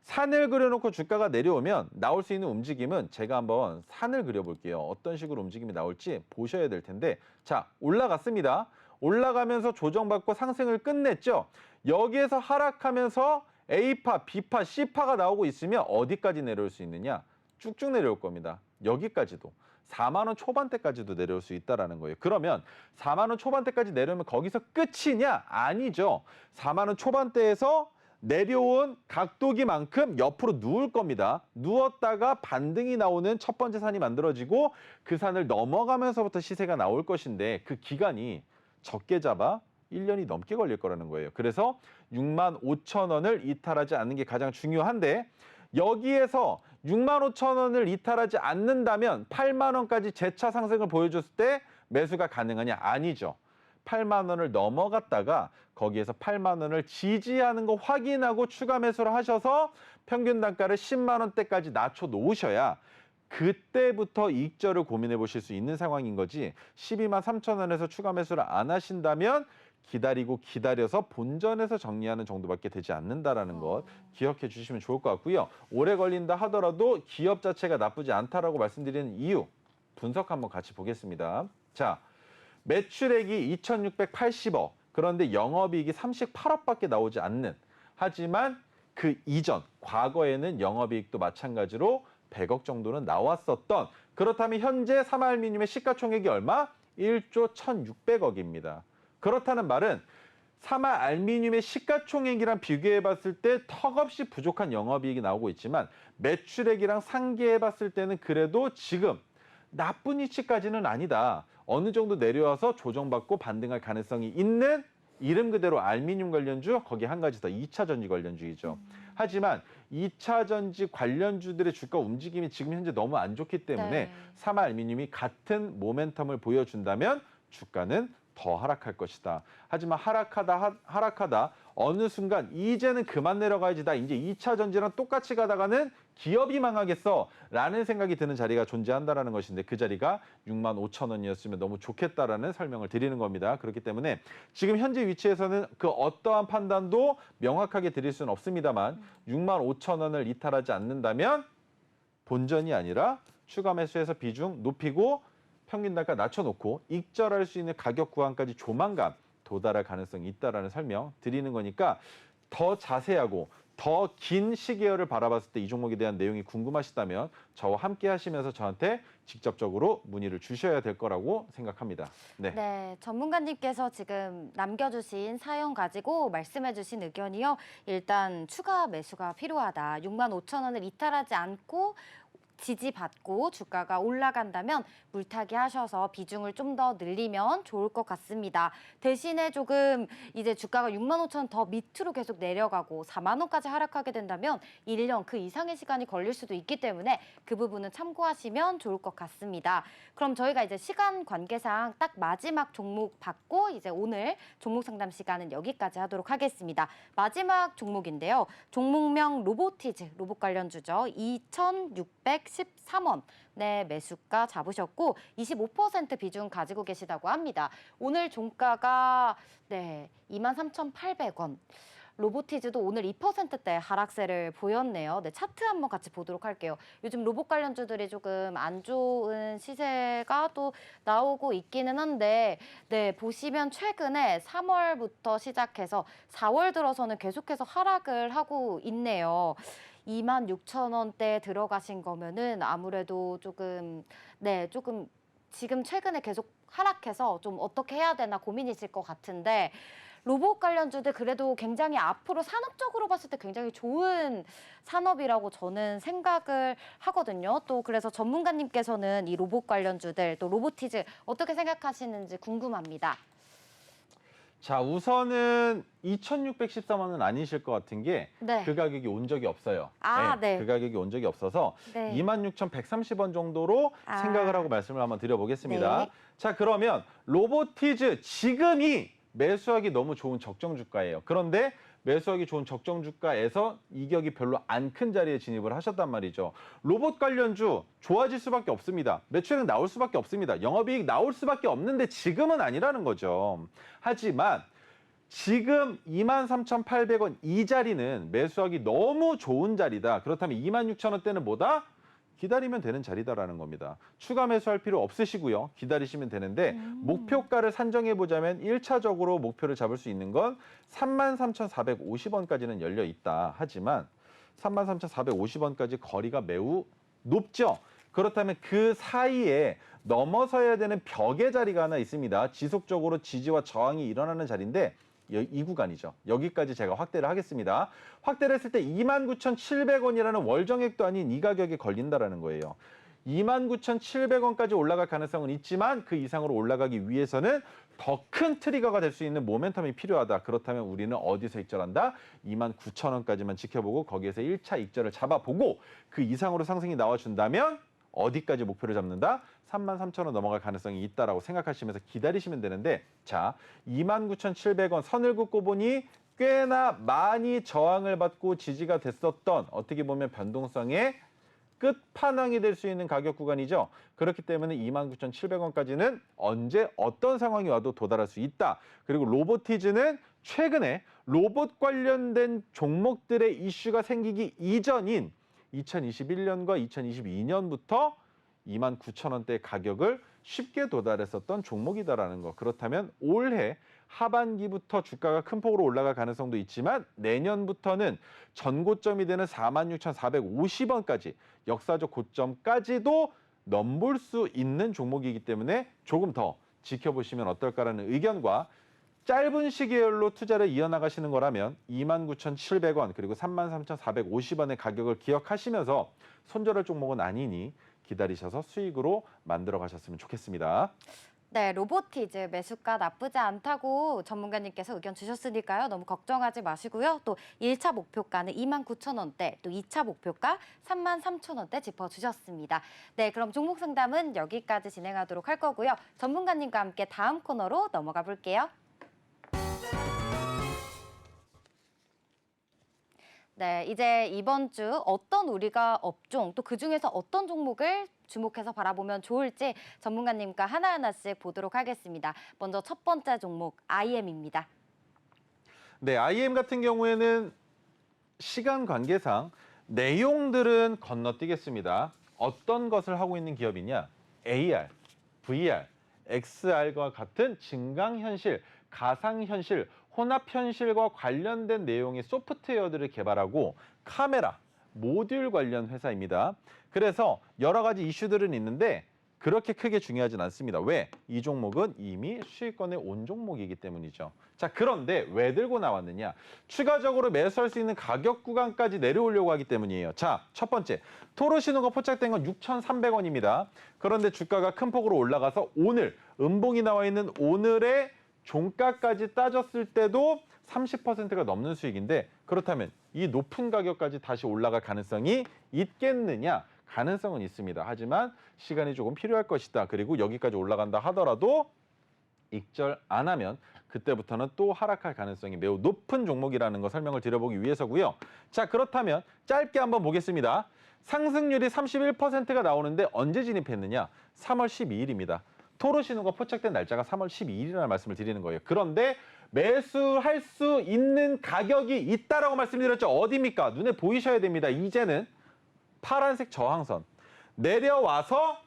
산을 그려놓고 주가가 내려오면 나올 수 있는 움직임은, 제가 한번 산을 그려볼게요. 어떤 식으로 움직임이 나올지 보셔야 될 텐데, 자, 올라갔습니다. 올라가면서 조정받고 상승을 끝냈죠. 여기에서 하락하면서 A파, B파, C파가 나오고 있으면 어디까지 내려올 수 있느냐? 쭉쭉 내려올 겁니다. 여기까지도. 4만 원 초반대까지도 내려올 수 있다는 거예요. 그러면 4만 원 초반대까지 내려오면 거기서 끝이냐? 아니죠. 4만 원 초반대에서 내려온 각도기만큼 옆으로 누울 겁니다. 누웠다가 반등이 나오는 첫 번째 산이 만들어지고 그 산을 넘어가면서부터 시세가 나올 것인데, 그 기간이 적게 잡아 1년이 넘게 걸릴 거라는 거예요. 그래서 6만 5천 원을 이탈하지 않는 게 가장 중요한데, 여기에서 6만 5천 원을 이탈하지 않는다면 8만 원까지 재차 상승을 보여줬을 때 매수가 가능하냐? 아니죠. 8만 원을 넘어갔다가 거기에서 8만 원을 지지하는 거 확인하고 추가 매수를 하셔서 평균 단가를 10만 원대까지 낮춰 놓으셔야 그때부터 익절을 고민해 보실 수 있는 상황인 거지 12만 3천 원에서 추가 매수를 안 하신다면 기다려서 본전에서 정리하는 정도밖에 되지 않는다라는 것 기억해 주시면 좋을 것 같고요. 오래 걸린다 하더라도 기업 자체가 나쁘지 않다라고 말씀드리는 이유 분석 한번 같이 보겠습니다. 자, 매출액이 2,680억 그런데 영업이익이 38억밖에 나오지 않는 하지만 그 이전 과거에는 영업이익도 마찬가지로 100억 정도는 나왔었던 그렇다면 현재 삼화알미늄의 시가총액이 얼마? 1조 1,600억입니다. 그렇다는 말은 삼화알미늄의 시가총액이랑 비교해 봤을 때 턱없이 부족한 영업이익이 나오고 있지만 매출액이랑 상계해 봤을 때는 그래도 지금 나쁜 위치까지는 아니다. 어느 정도 내려와서 조정받고 반등할 가능성이 있는 이름 그대로 알미늄 관련주, 거기 한 가지 더 2차 전지 관련주이죠. 하지만 2차 전지 관련주들의 주가 움직임이 지금 현재 너무 안 좋기 때문에 네. 삼화알미늄이 같은 모멘텀을 보여준다면 주가는 더 하락할 것이다. 하지만 하락하다 어느 순간 이제는 그만 내려가야지 나 이제 2차 전지랑 똑같이 가다가는 기업이 망하겠어 라는 생각이 드는 자리가 존재한다는 것인데 그 자리가 6만 5천 원이었으면 너무 좋겠다라는 설명을 드리는 겁니다. 그렇기 때문에 지금 현재 위치에서는 그 어떠한 판단도 명확하게 드릴 수는 없습니다만 6만 5천 원을 이탈하지 않는다면 본전이 아니라 추가 매수해서 비중 높이고 평균 단가 낮춰놓고 익절할 수 있는 가격 구간까지 조만간 도달할 가능성이 있다라는 설명 드리는 거니까 더 자세하고 더 긴 시계열을 바라봤을 때 이 종목에 대한 내용이 궁금하시다면 저와 함께 하시면서 저한테 직접적으로 문의를 주셔야 될 거라고 생각합니다. 네. 네, 전문가님께서 지금 남겨주신 사연 가지고 말씀해주신 의견이요. 일단 추가 매수가 필요하다. 6만 5천 원을 이탈하지 않고 지지받고 주가가 올라간다면 물타기 하셔서 비중을 좀 더 늘리면 좋을 것 같습니다. 대신에 조금 이제 주가가 6만 5천 원 더 밑으로 계속 내려가고 4만 원까지 하락하게 된다면 1년 그 이상의 시간이 걸릴 수도 있기 때문에 그 부분은 참고하시면 좋을 것 같습니다. 그럼 저희가 이제 시간 관계상 딱 마지막 종목 받고 이제 오늘 종목 상담 시간은 여기까지 하도록 하겠습니다. 마지막 종목인데요. 종목명 로보티즈, 로봇 관련주죠. 2,613원. 네, 매수가 잡으셨고 25% 비중 가지고 계시다고 합니다. 오늘 종가가 23,800원. 로보티즈도 오늘 2%대 하락세를 보였네요. 네, 차트 한번 같이 보도록 할게요. 요즘 로봇 관련주들이 조금 안 좋은 시세가 또 나오고 있기는 한데 네, 보시면 최근에 3월부터 시작해서 4월 들어서는 계속해서 하락을 하고 있네요. 26,000원대 들어가신 거면은 아무래도 조금 지금 최근에 계속 하락해서 좀 어떻게 해야 되나 고민이실 것 같은데 로봇 관련주들 그래도 굉장히 앞으로 산업적으로 봤을 때 굉장히 좋은 산업이라고 저는 생각을 하거든요. 또 그래서 전문가님께서는 이 로봇 관련주들 또 로보티즈 어떻게 생각하시는지 궁금합니다. 자, 우선은 2,613원은 아니실 것 같은 게 그 네. 가격이 온 적이 없어요. 네. 그 가격이 온 적이 없어서 네. 26,130원 정도로 생각을 하고 말씀을 한번 드려보겠습니다. 네. 자, 그러면 로보티즈 지금이 매수하기 너무 좋은 적정 주가예요. 그런데 매수하기 좋은 적정 주가에서 이격이 별로 안 큰 자리에 진입을 하셨단 말이죠. 로봇 관련주 좋아질 수밖에 없습니다. 매출액 나올 수밖에 없습니다. 영업이익 나올 수밖에 없는데 지금은 아니라는 거죠. 하지만 지금 23,800원 이 자리는 매수하기 너무 좋은 자리다. 그렇다면 26,000원대는 뭐다? 기다리면 되는 자리다라는 겁니다. 추가 매수할 필요 없으시고요. 기다리시면 되는데 목표가를 산정해 보자면 1차적으로 목표를 잡을 수 있는 건 33,450원까지는 열려 있다. 하지만 33,450원까지 거리가 매우 높죠. 그렇다면 그 사이에 넘어서야 되는 벽의 자리가 하나 있습니다. 지속적으로 지지와 저항이 일어나는 자리인데 이 구간이죠. 여기까지 제가 확대를 하겠습니다. 확대를 했을 때 29,700원이라는 월정액도 아닌 이 가격이 걸린다라는 거예요. 29,700원까지 올라갈 가능성은 있지만 그 이상으로 올라가기 위해서는 더 큰 트리거가 될 수 있는 모멘텀이 필요하다. 그렇다면 우리는 어디서 익절한다? 29,000원까지만 지켜보고 거기에서 1차 익절을 잡아보고 그 이상으로 상승이 나와준다면 어디까지 목표를 잡는다? 33,000원 넘어갈 가능성이 있다라고 생각하시면서 기다리시면 되는데 자, 29,700원 선을 긋고 보니 꽤나 많이 저항을 받고 지지가 됐었던 어떻게 보면 변동성의 끝판왕이 될 수 있는 가격 구간이죠. 그렇기 때문에 29,700원까지는 언제 어떤 상황이 와도 도달할 수 있다. 그리고 로보티즈는 최근에 로봇 관련된 종목들의 이슈가 생기기 이전인 2021년과 2022년부터 29,000원대 가격을 쉽게 도달했었던 종목이다라는 거. 그렇다면 올해 하반기부터 주가가 큰 폭으로 올라갈 가능성도 있지만 내년부터는 전고점이 되는 46,450원까지 역사적 고점까지도 넘볼 수 있는 종목이기 때문에 조금 더 지켜보시면 어떨까라는 의견과 짧은 시기열로 투자를 이어나가시는 거라면 29,700원 그리고 33,450원의 가격을 기억하시면서 손절할 종목은 아니니 기다리셔서 수익으로 만들어 가셨으면 좋겠습니다. 네, 로보티즈 매수가 나쁘지 않다고 전문가님께서 의견 주셨으니까요. 너무 걱정하지 마시고요. 또 1차 목표가는 29,000원대, 또 2차 목표가 33,000원대 짚어주셨습니다. 네, 그럼 종목 상담은 여기까지 진행하도록 할 거고요. 전문가님과 함께 다음 코너로 넘어가 볼게요. 네, 이제 이번 주 어떤 우리가 업종, 또 그중에서 어떤 종목을 주목해서 바라보면 좋을지 전문가님과 하나하나씩 보도록 하겠습니다. 먼저 첫 번째 종목, IM입니다. 네, IM 같은 경우에는 시간 관계상 내용들은 건너뛰겠습니다. 어떤 것을 하고 있는 기업이냐? AR, VR, XR과 같은 증강현실, 가상현실, 혼합현실과 관련된 내용의 소프트웨어들을 개발하고 카메라, 모듈 관련 회사입니다. 그래서 여러 가지 이슈들은 있는데 그렇게 크게 중요하진 않습니다. 왜? 이 종목은 이미 수익권에 온 종목이기 때문이죠. 자, 그런데 왜 들고 나왔느냐? 추가적으로 매수할 수 있는 가격 구간까지 내려오려고 하기 때문이에요. 자, 첫 번째, 토로 신호가 포착된 건 6,300원입니다. 그런데 주가가 큰 폭으로 올라가서 오늘 음봉이 나와 있는 오늘의 종가까지 따졌을 때도 30%가 넘는 수익인데 그렇다면 이 높은 가격까지 다시 올라갈 가능성이 있겠느냐? 가능성은 있습니다. 하지만 시간이 조금 필요할 것이다. 그리고 여기까지 올라간다 하더라도 익절 안 하면 그때부터는 또 하락할 가능성이 매우 높은 종목이라는 거 설명을 드려보기 위해서고요. 자, 그렇다면 짧게 한번 보겠습니다. 상승률이 31%가 나오는데 언제 진입했느냐? 3월 12일입니다. 토로 신호가 포착된 날짜가 3월 12일이라는 말씀을 드리는 거예요. 그런데 매수할 수 있는 가격이 있다라고 말씀드렸죠. 어디입니까? 눈에 보이셔야 됩니다. 이제는 파란색 저항선. 내려와서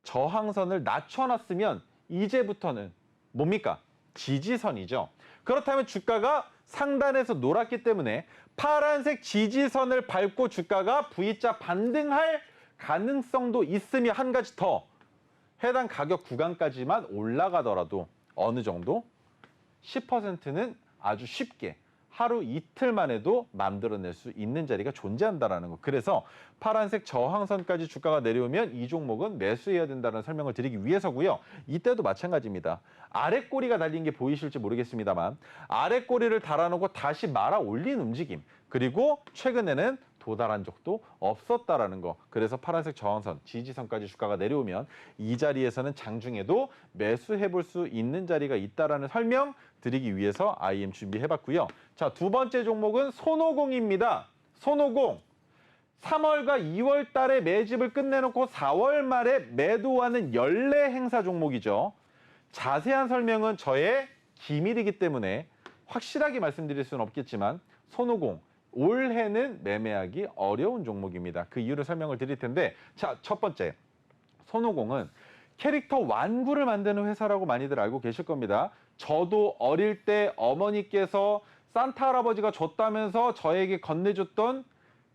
저항선을 낮춰놨으면 이제부터는 뭡니까? 지지선이죠. 그렇다면 주가가 상단에서 놀았기 때문에 파란색 지지선을 밟고 주가가 V자 반등할 가능성도 있으며 한 가지 더. 해당 가격 구간까지만 올라가더라도 어느 정도 10%는 아주 쉽게 하루 이틀만 해도 만들어낼 수 있는 자리가 존재한다는 거. 그래서 파란색 저항선까지 주가가 내려오면 이 종목은 매수해야 된다는 설명을 드리기 위해서고요. 이때도 마찬가지입니다. 아래 꼬리가 달린 게 보이실지 모르겠습니다만 아래 꼬리를 달아놓고 다시 말아 올린 움직임. 그리고 최근에는 도달한 적도 없었다라는 거. 그래서 파란색 저항선, 지지선까지 주가가 내려오면 이 자리에서는 장중에도 매수해볼 수 있는 자리가 있다라는 설명 드리기 위해서 IM 준비해봤고요. 자, 두 번째 종목은 손오공입니다. 손오공. 3월과 2월 달에 매집을 끝내놓고 4월 말에 매도하는 연례 행사 종목이죠. 자세한 설명은 저의 기밀이기 때문에 확실하게 말씀드릴 수는 없겠지만 손오공. 올해는 매매하기 어려운 종목입니다. 그 이유를 설명을 드릴 텐데 자, 첫 번째, 손오공은 캐릭터 완구를 만드는 회사라고 많이들 알고 계실 겁니다. 저도 어릴 때 어머니께서 산타 할아버지가 줬다면서 저에게 건네줬던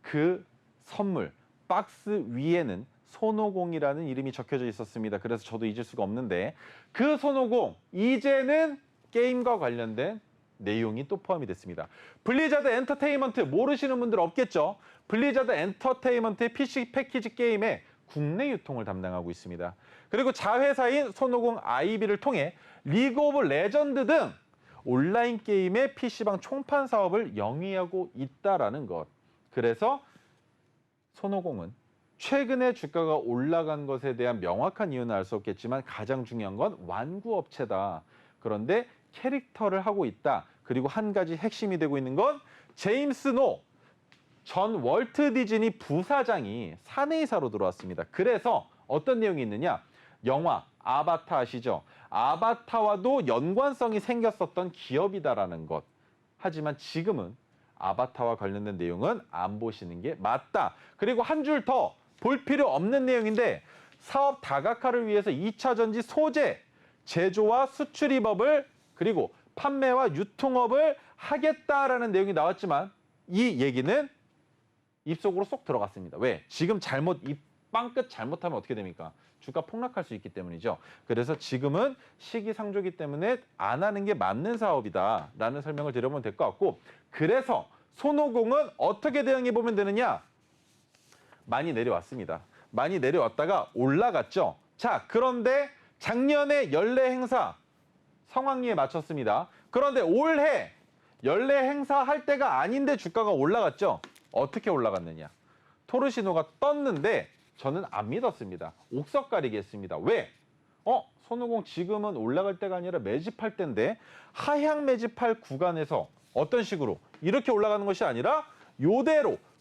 그 선물 박스 위에는 손오공이라는 이름이 적혀져 있었습니다. 그래서 저도 잊을 수가 없는데 그 손오공 이제는 게임과 관련된 내용이 또 포함이 됐습니다. 블리자드 엔터테인먼트 모르시는 분들 없겠죠? 블리자드 엔터테인먼트의 PC 패키지 게임의 국내 유통을 담당하고 있습니다. 그리고 자회사인 손오공 IB를 통해 리그 오브 레전드 등 온라인 게임의 PC방 총판 사업을 영위하고 있다라는 것. 그래서 손오공은 최근에 주가가 올라간 것에 대한 명확한 이유는 알 수 없겠지만 가장 중요한 건 완구업체다. 그런데 캐릭터를 하고 있다. 그리고 한 가지 핵심이 되고 있는 건 제임스 노, 전 월트 디즈니 부사장이 사내이사로 들어왔습니다. 그래서 어떤 내용이 있느냐? 영화 아바타 아시죠? 아바타와도 연관성이 생겼었던 기업이다라는 것. 하지만 지금은 아바타와 관련된 내용은 안 보시는 게 맞다. 그리고 한 줄 더 볼 필요 없는 내용인데 사업 다각화를 위해서 2차 전지 소재, 제조와 수출입업을 그리고 판매와 유통업을 하겠다라는 내용이 나왔지만 이 얘기는 입속으로 쏙 들어갔습니다. 왜? 지금 이 빵끝 잘못하면 어떻게 됩니까? 주가 폭락할 수 있기 때문이죠. 그래서 지금은 시기상조기 때문에 안 하는 게 맞는 사업이다라는 설명을 드려보면 될 것 같고 그래서 손오공은 어떻게 대응해 보면 되느냐? 많이 내려왔습니다. 많이 내려왔다가 올라갔죠. 자, 그런데 작년에 연례 행사 성황리에 마쳤습니다. 그런데 올해 연례 행사 할 때가 아닌데 주가가 올라갔죠. 어떻게 올라갔느냐? 토르시노가 떴는데 저는 안 믿었습니다. 옥석 가리겠습니다. 왜? 손오공 지금은 올라갈 때가 아니라 매집할 때인데 하향 매집할 구간에서 어떤 식으로 이렇게 올라가는 것이 아니라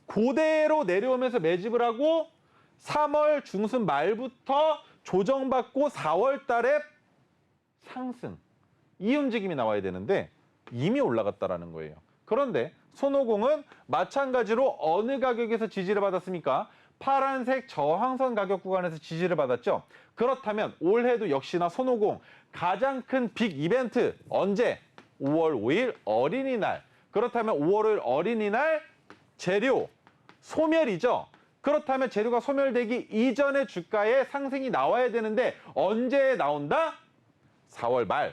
그대로 내려오면서 매집을 하고 3월 중순 말부터 조정받고 4월 달에 상승. 이 움직임이 나와야 되는데 이미 올라갔다라는 거예요. 그런데 손오공은 마찬가지로 어느 가격에서 지지를 받았습니까? 파란색 저항선 가격 구간에서 지지를 받았죠. 그렇다면 올해도 역시나 손오공 가장 큰 빅 이벤트 언제? 5월 5일 어린이날. 그렇다면 5월 5일 어린이날 재료 소멸이죠. 그렇다면 재료가 소멸되기 이전에 주가에 상승이 나와야 되는데 언제 나온다? 4월 말.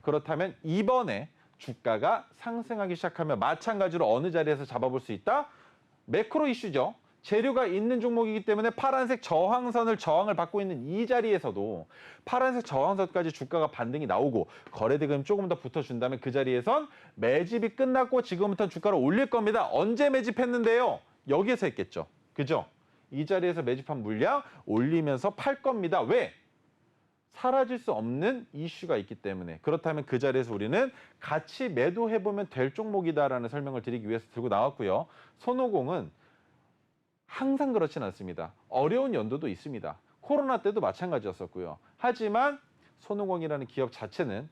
그렇다면 이번에 주가가 상승하기 시작하면 마찬가지로 어느 자리에서 잡아볼 수 있다? 매크로 이슈죠. 재료가 있는 종목이기 때문에 파란색 저항선을 저항을 받고 있는 이 자리에서도 파란색 저항선까지 주가가 반등이 나오고 거래대금 조금 더 붙어준다면 그 자리에선 매집이 끝났고 지금부터 주가를 올릴 겁니다. 언제 매집했는데요? 여기에서 했겠죠. 그죠? 이 자리에서 매집한 물량 올리면서 팔 겁니다. 왜? 사라질 수 없는 이슈가 있기 때문에. 그렇다면 그 자리에서 우리는 같이 매도해보면 될 종목이다라는 설명을 드리기 위해서 들고 나왔고요. 손오공은 항상 그렇진 않습니다. 어려운 연도도 있습니다. 코로나 때도 마찬가지였었고요. 하지만 손오공이라는 기업 자체는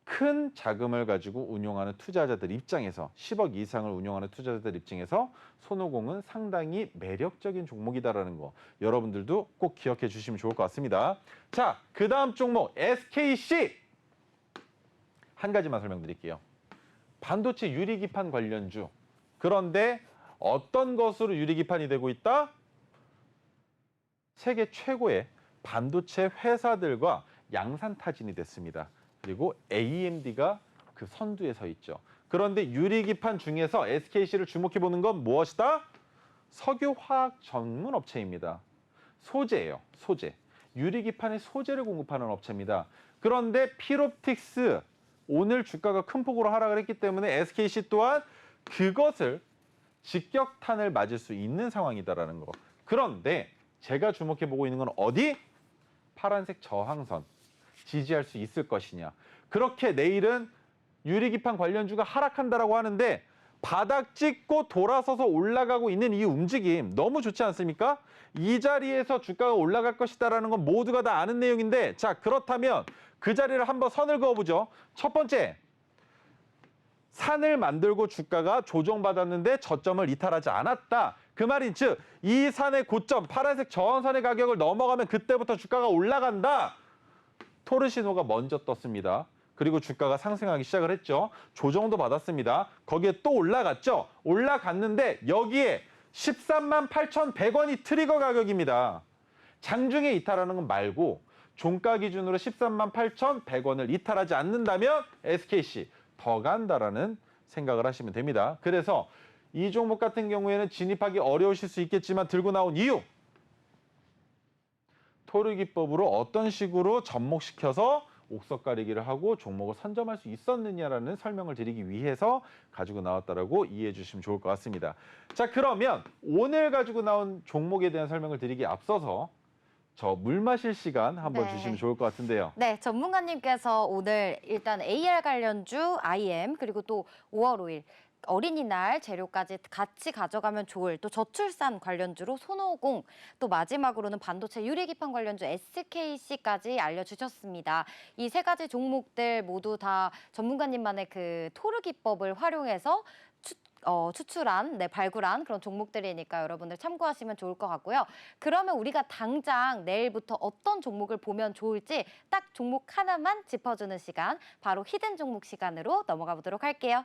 큰 자금을 가지고 운용하는 투자자들 입장에서 10억 이상을 운용하는 투자자들 입장에서 손오공은 상당히 매력적인 종목이다라는 거 여러분들도 꼭 기억해 주시면 좋을 것 같습니다. 자, 그 다음 종목 SKC 한 가지만 설명드릴게요. 반도체 유리기판 관련주. 그런데 어떤 것으로 유리기판이 되고 있다? 세계 최고의 반도체 회사들과 양산타진이 됐습니다. 그리고 AMD가 그 선두에 서 있죠. 그런데 유리기판 중에서 SKC를 주목해보는 건 무엇이다? 석유화학 전문 업체입니다. 소재예요. 소재. 유리기판의 소재를 공급하는 업체입니다. 그런데 필옵틱스 오늘 주가가 큰 폭으로 하락을 했기 때문에 SKC 또한 그것을 직격탄을 맞을 수 있는 상황이다라는 거. 그런데 제가 주목해보고 있는 건 어디? 파란색 저항선. 지지할 수 있을 것이냐. 그렇게 내일은 유리기판 관련주가 하락한다라고 하는데 바닥 찍고 돌아서서 올라가고 있는 이 움직임 너무 좋지 않습니까? 이 자리에서 주가가 올라갈 것이다라는 건 모두가 다 아는 내용인데 자 그렇다면 그 자리를 한번 선을 그어보죠. 첫 번째, 산을 만들고 주가가 조정받았는데 저점을 이탈하지 않았다. 그 말인 즉 이 산의 고점, 파란색 저항선의 가격을 넘어가면 그때부터 주가가 올라간다. 토르시노가 먼저 떴습니다. 그리고 주가가 상승하기 시작을 했죠. 조정도 받았습니다. 거기에 또 올라갔죠. 올라갔는데 여기에 13만 8,100원이 트리거 가격입니다. 장중에 이탈하는 건 말고 종가 기준으로 13만 8,100원을 이탈하지 않는다면 SKC 더 간다라는 생각을 하시면 됩니다. 그래서 이 종목 같은 경우에는 진입하기 어려우실 수 있겠지만 들고 나온 이유. 토르 기법으로 어떤 식으로 접목시켜서 옥석 가리기를 하고 종목을 선점할 수 있었느냐라는 설명을 드리기 위해서 가지고 나왔다라고 이해해 주시면 좋을 것 같습니다. 자, 그러면 오늘 가지고 나온 종목에 대한 설명을 드리기 앞서서 저 물 마실 시간 한번 주시면 좋을 것 같은데요. 네, 전문가님께서 오늘 일단 AR 관련주 IM 그리고 또 5월 5일 어린이날 재료까지 같이 가져가면 좋을 또 저출산 관련주로 손오공, 또 마지막으로는 반도체 유리기판 관련주 SKC까지 알려주셨습니다. 이 세 가지 종목들 모두 다 전문가님만의 그 토르 기법을 활용해서 추출한, 발굴한 그런 종목들이니까 여러분들 참고하시면 좋을 것 같고요. 그러면 우리가 당장 내일부터 어떤 종목을 보면 좋을지 딱 종목 하나만 짚어주는 시간, 바로 히든 종목 시간으로 넘어가 보도록 할게요.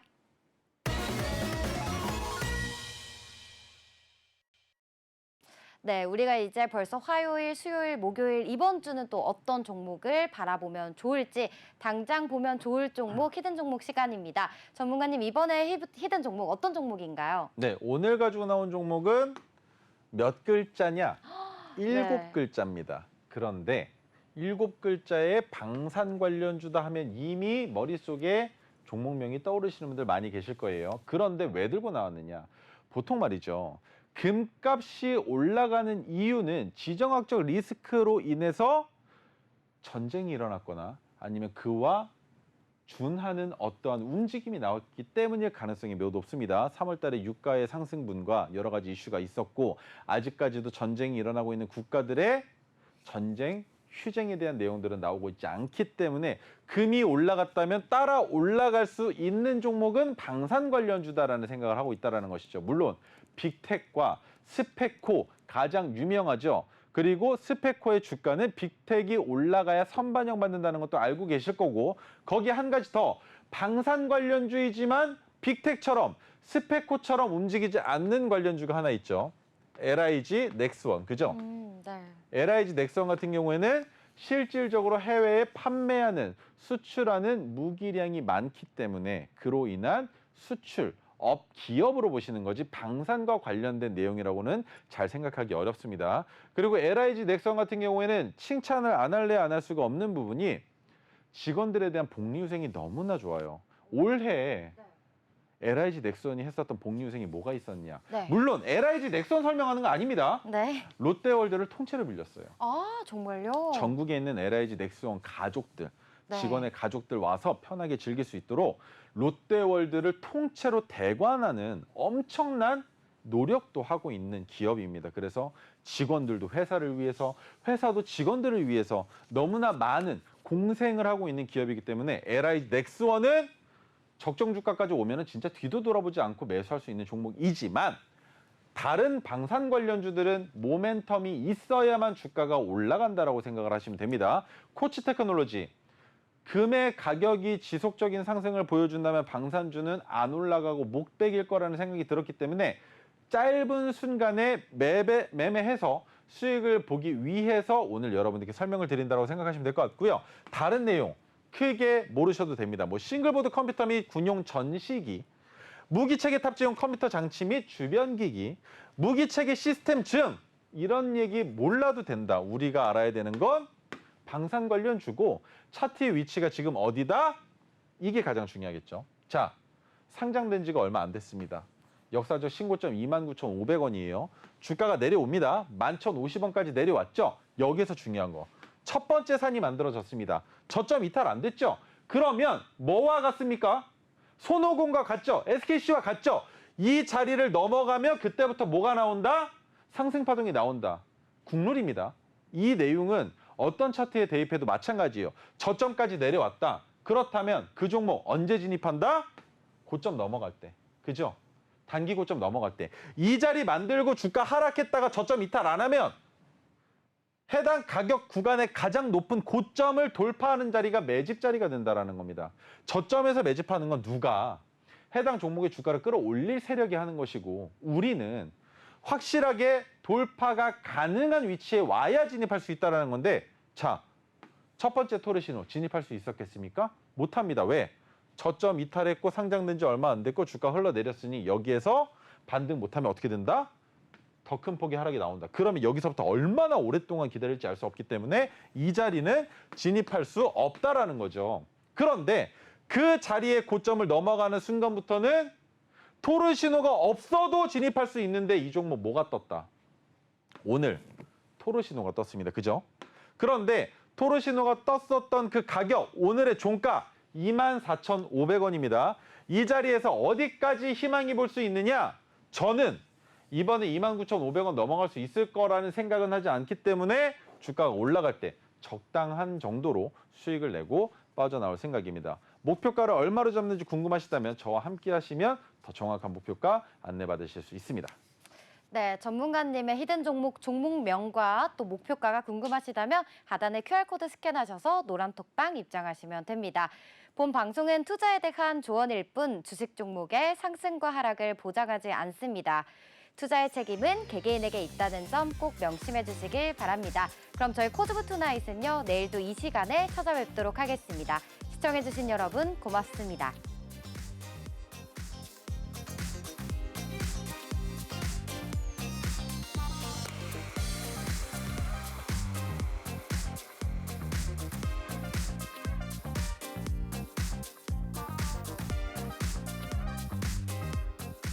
네, 우리가 이제 벌써 화요일, 수요일, 목요일 이번 주는 또 어떤 종목을 바라보면 좋을지 당장 보면 좋을 종목, 히든 종목 시간입니다. 전문가님, 이번에 히든 종목 어떤 종목인가요? 네, 오늘 가지고 나온 종목은 몇 글자냐? 일곱 네. 글자입니다. 그런데 일곱 글자의 방산 관련주다 하면 이미 머릿속에 종목명이 떠오르시는 분들 많이 계실 거예요. 그런데 왜 들고 나왔느냐? 보통 말이죠. 금값이 올라가는 이유는 지정학적 리스크로 인해서 전쟁이 일어났거나 아니면 그와 준하는 어떠한 움직임이 나왔기 때문일 가능성이 매우 높습니다. 3월 달에 유가의 상승분과 여러 가지 이슈가 있었고 아직까지도 전쟁이 일어나고 있는 국가들의 전쟁, 휴쟁에 대한 내용들은 나오고 있지 않기 때문에 금이 올라갔다면 따라 올라갈 수 있는 종목은 방산 관련주다라는 생각을 하고 있다는 것이죠. 물론 빅텍과 스페코 가장 유명하죠. 그리고 스페코의 주가는 빅텍이 올라가야 선반영 받는다는 것도 알고 계실 거고 거기에 한 가지 더 방산 관련주이지만 빅텍처럼 스페코처럼 움직이지 않는 관련주가 하나 있죠. LIG 넥스원, 그죠? 네. LIG 넥스원 같은 경우에는 실질적으로 해외에 판매하는, 수출하는 무기량이 많기 때문에 그로 인한 수출, 기업으로 보시는 거지 방산과 관련된 내용이라고는 잘 생각하기 어렵습니다. 그리고 LIG 넥스원 같은 경우에는 칭찬을 안 할래 안 할 수가 없는 부분이 직원들에 대한 복리후생이 너무나 좋아요. 올해 LIG 넥스원이 했었던 복리후생이 뭐가 있었냐. 네. 물론 LIG 넥스원 설명하는 거 아닙니다. 네. 롯데월드를 통째로 빌렸어요. 아, 정말요? 전국에 있는 LIG 넥스원 가족들, 네. 직원의 가족들 와서 편하게 즐길 수 있도록 롯데월드를 통째로 대관하는 엄청난 노력도 하고 있는 기업입니다. 그래서 직원들도 회사를 위해서, 회사도 직원들을 위해서 너무나 많은 공생을 하고 있는 기업이기 때문에 LIG 넥스원은 적정 주가까지 오면은 진짜 뒤도 돌아보지 않고 매수할 수 있는 종목이지만 다른 방산 관련주들은 모멘텀이 있어야만 주가가 올라간다라고 생각을 하시면 됩니다. 코치 테크놀로지, 금의 가격이 지속적인 상승을 보여준다면 방산주는 안 올라가고 목백일 거라는 생각이 들었기 때문에 짧은 순간에 매매해서 수익을 보기 위해서 오늘 여러분들께 설명을 드린다고 생각하시면 될 것 같고요. 다른 내용 크게 모르셔도 됩니다. 뭐 싱글보드 컴퓨터 및 군용 전시기, 무기체계 탑재용 컴퓨터 장치 및 주변기기, 무기체계 시스템 증, 이런 얘기 몰라도 된다. 우리가 알아야 되는 건 방산 관련주고 차트의 위치가 지금 어디다? 이게 가장 중요하겠죠. 자, 상장된 지가 얼마 안 됐습니다. 역사적 신고점 29,500원이에요. 주가가 내려옵니다. 11,050원까지 내려왔죠. 여기서 중요한 거. 첫 번째 산이 만들어졌습니다. 저점 이탈 안 됐죠? 그러면 뭐와 같습니까? 손오공과 같죠? SKC와 같죠? 이 자리를 넘어가면 그때부터 뭐가 나온다? 상승파동이 나온다. 국룰입니다. 이 내용은 어떤 차트에 대입해도 마찬가지예요. 저점까지 내려왔다. 그렇다면 그 종목 언제 진입한다? 고점 넘어갈 때. 그죠? 단기 고점 넘어갈 때. 이 자리 만들고 주가 하락했다가 저점 이탈 안 하면 해당 가격 구간의 가장 높은 고점을 돌파하는 자리가 매집 자리가 된다는 겁니다. 저점에서 매집하는 건 누가 해당 종목의 주가를 끌어올릴 세력이 하는 것이고 우리는 확실하게 돌파가 가능한 위치에 와야 진입할 수 있다는 건데 자, 첫 번째 토르신호 진입할 수 있었겠습니까? 못합니다. 왜? 저점 이탈했고 상장된 지 얼마 안 됐고 주가 흘러내렸으니 여기에서 반등 못하면 어떻게 된다? 더 큰 폭의 하락이 나온다. 그러면 여기서부터 얼마나 오랫동안 기다릴지 알 수 없기 때문에 이 자리는 진입할 수 없다라는 거죠. 그런데 그 자리의 고점을 넘어가는 순간부터는 토르 신호가 없어도 진입할 수 있는데 이 종목 뭐가 떴다? 오늘 토르 신호가 떴습니다. 그죠? 그런데 토르 신호가 떴었던 그 가격, 오늘의 종가 24,500원입니다. 이 자리에서 어디까지 희망이 볼 수 있느냐? 저는 이번에 29,500원 넘어갈 수 있을 거라는 생각은 하지 않기 때문에 주가가 올라갈 때 적당한 정도로 수익을 내고 빠져나올 생각입니다. 목표가를 얼마로 잡는지 궁금하시다면 저와 함께 하시면 더 정확한 목표가 안내받으실 수 있습니다. 네, 전문가님의 히든 종목명과 또 목표가가 궁금하시다면 하단의 QR코드 스캔하셔서 노란톡방 입장하시면 됩니다. 본 방송은 투자에 대한 조언일 뿐 주식 종목의 상승과 하락을 보장하지 않습니다. 투자의 책임은 개개인에게 있다는 점 꼭 명심해 주시길 바랍니다. 그럼 저희 코드부 투나잇은요, 내일도 이 시간에 찾아뵙도록 하겠습니다. 시청해주신 여러분 고맙습니다.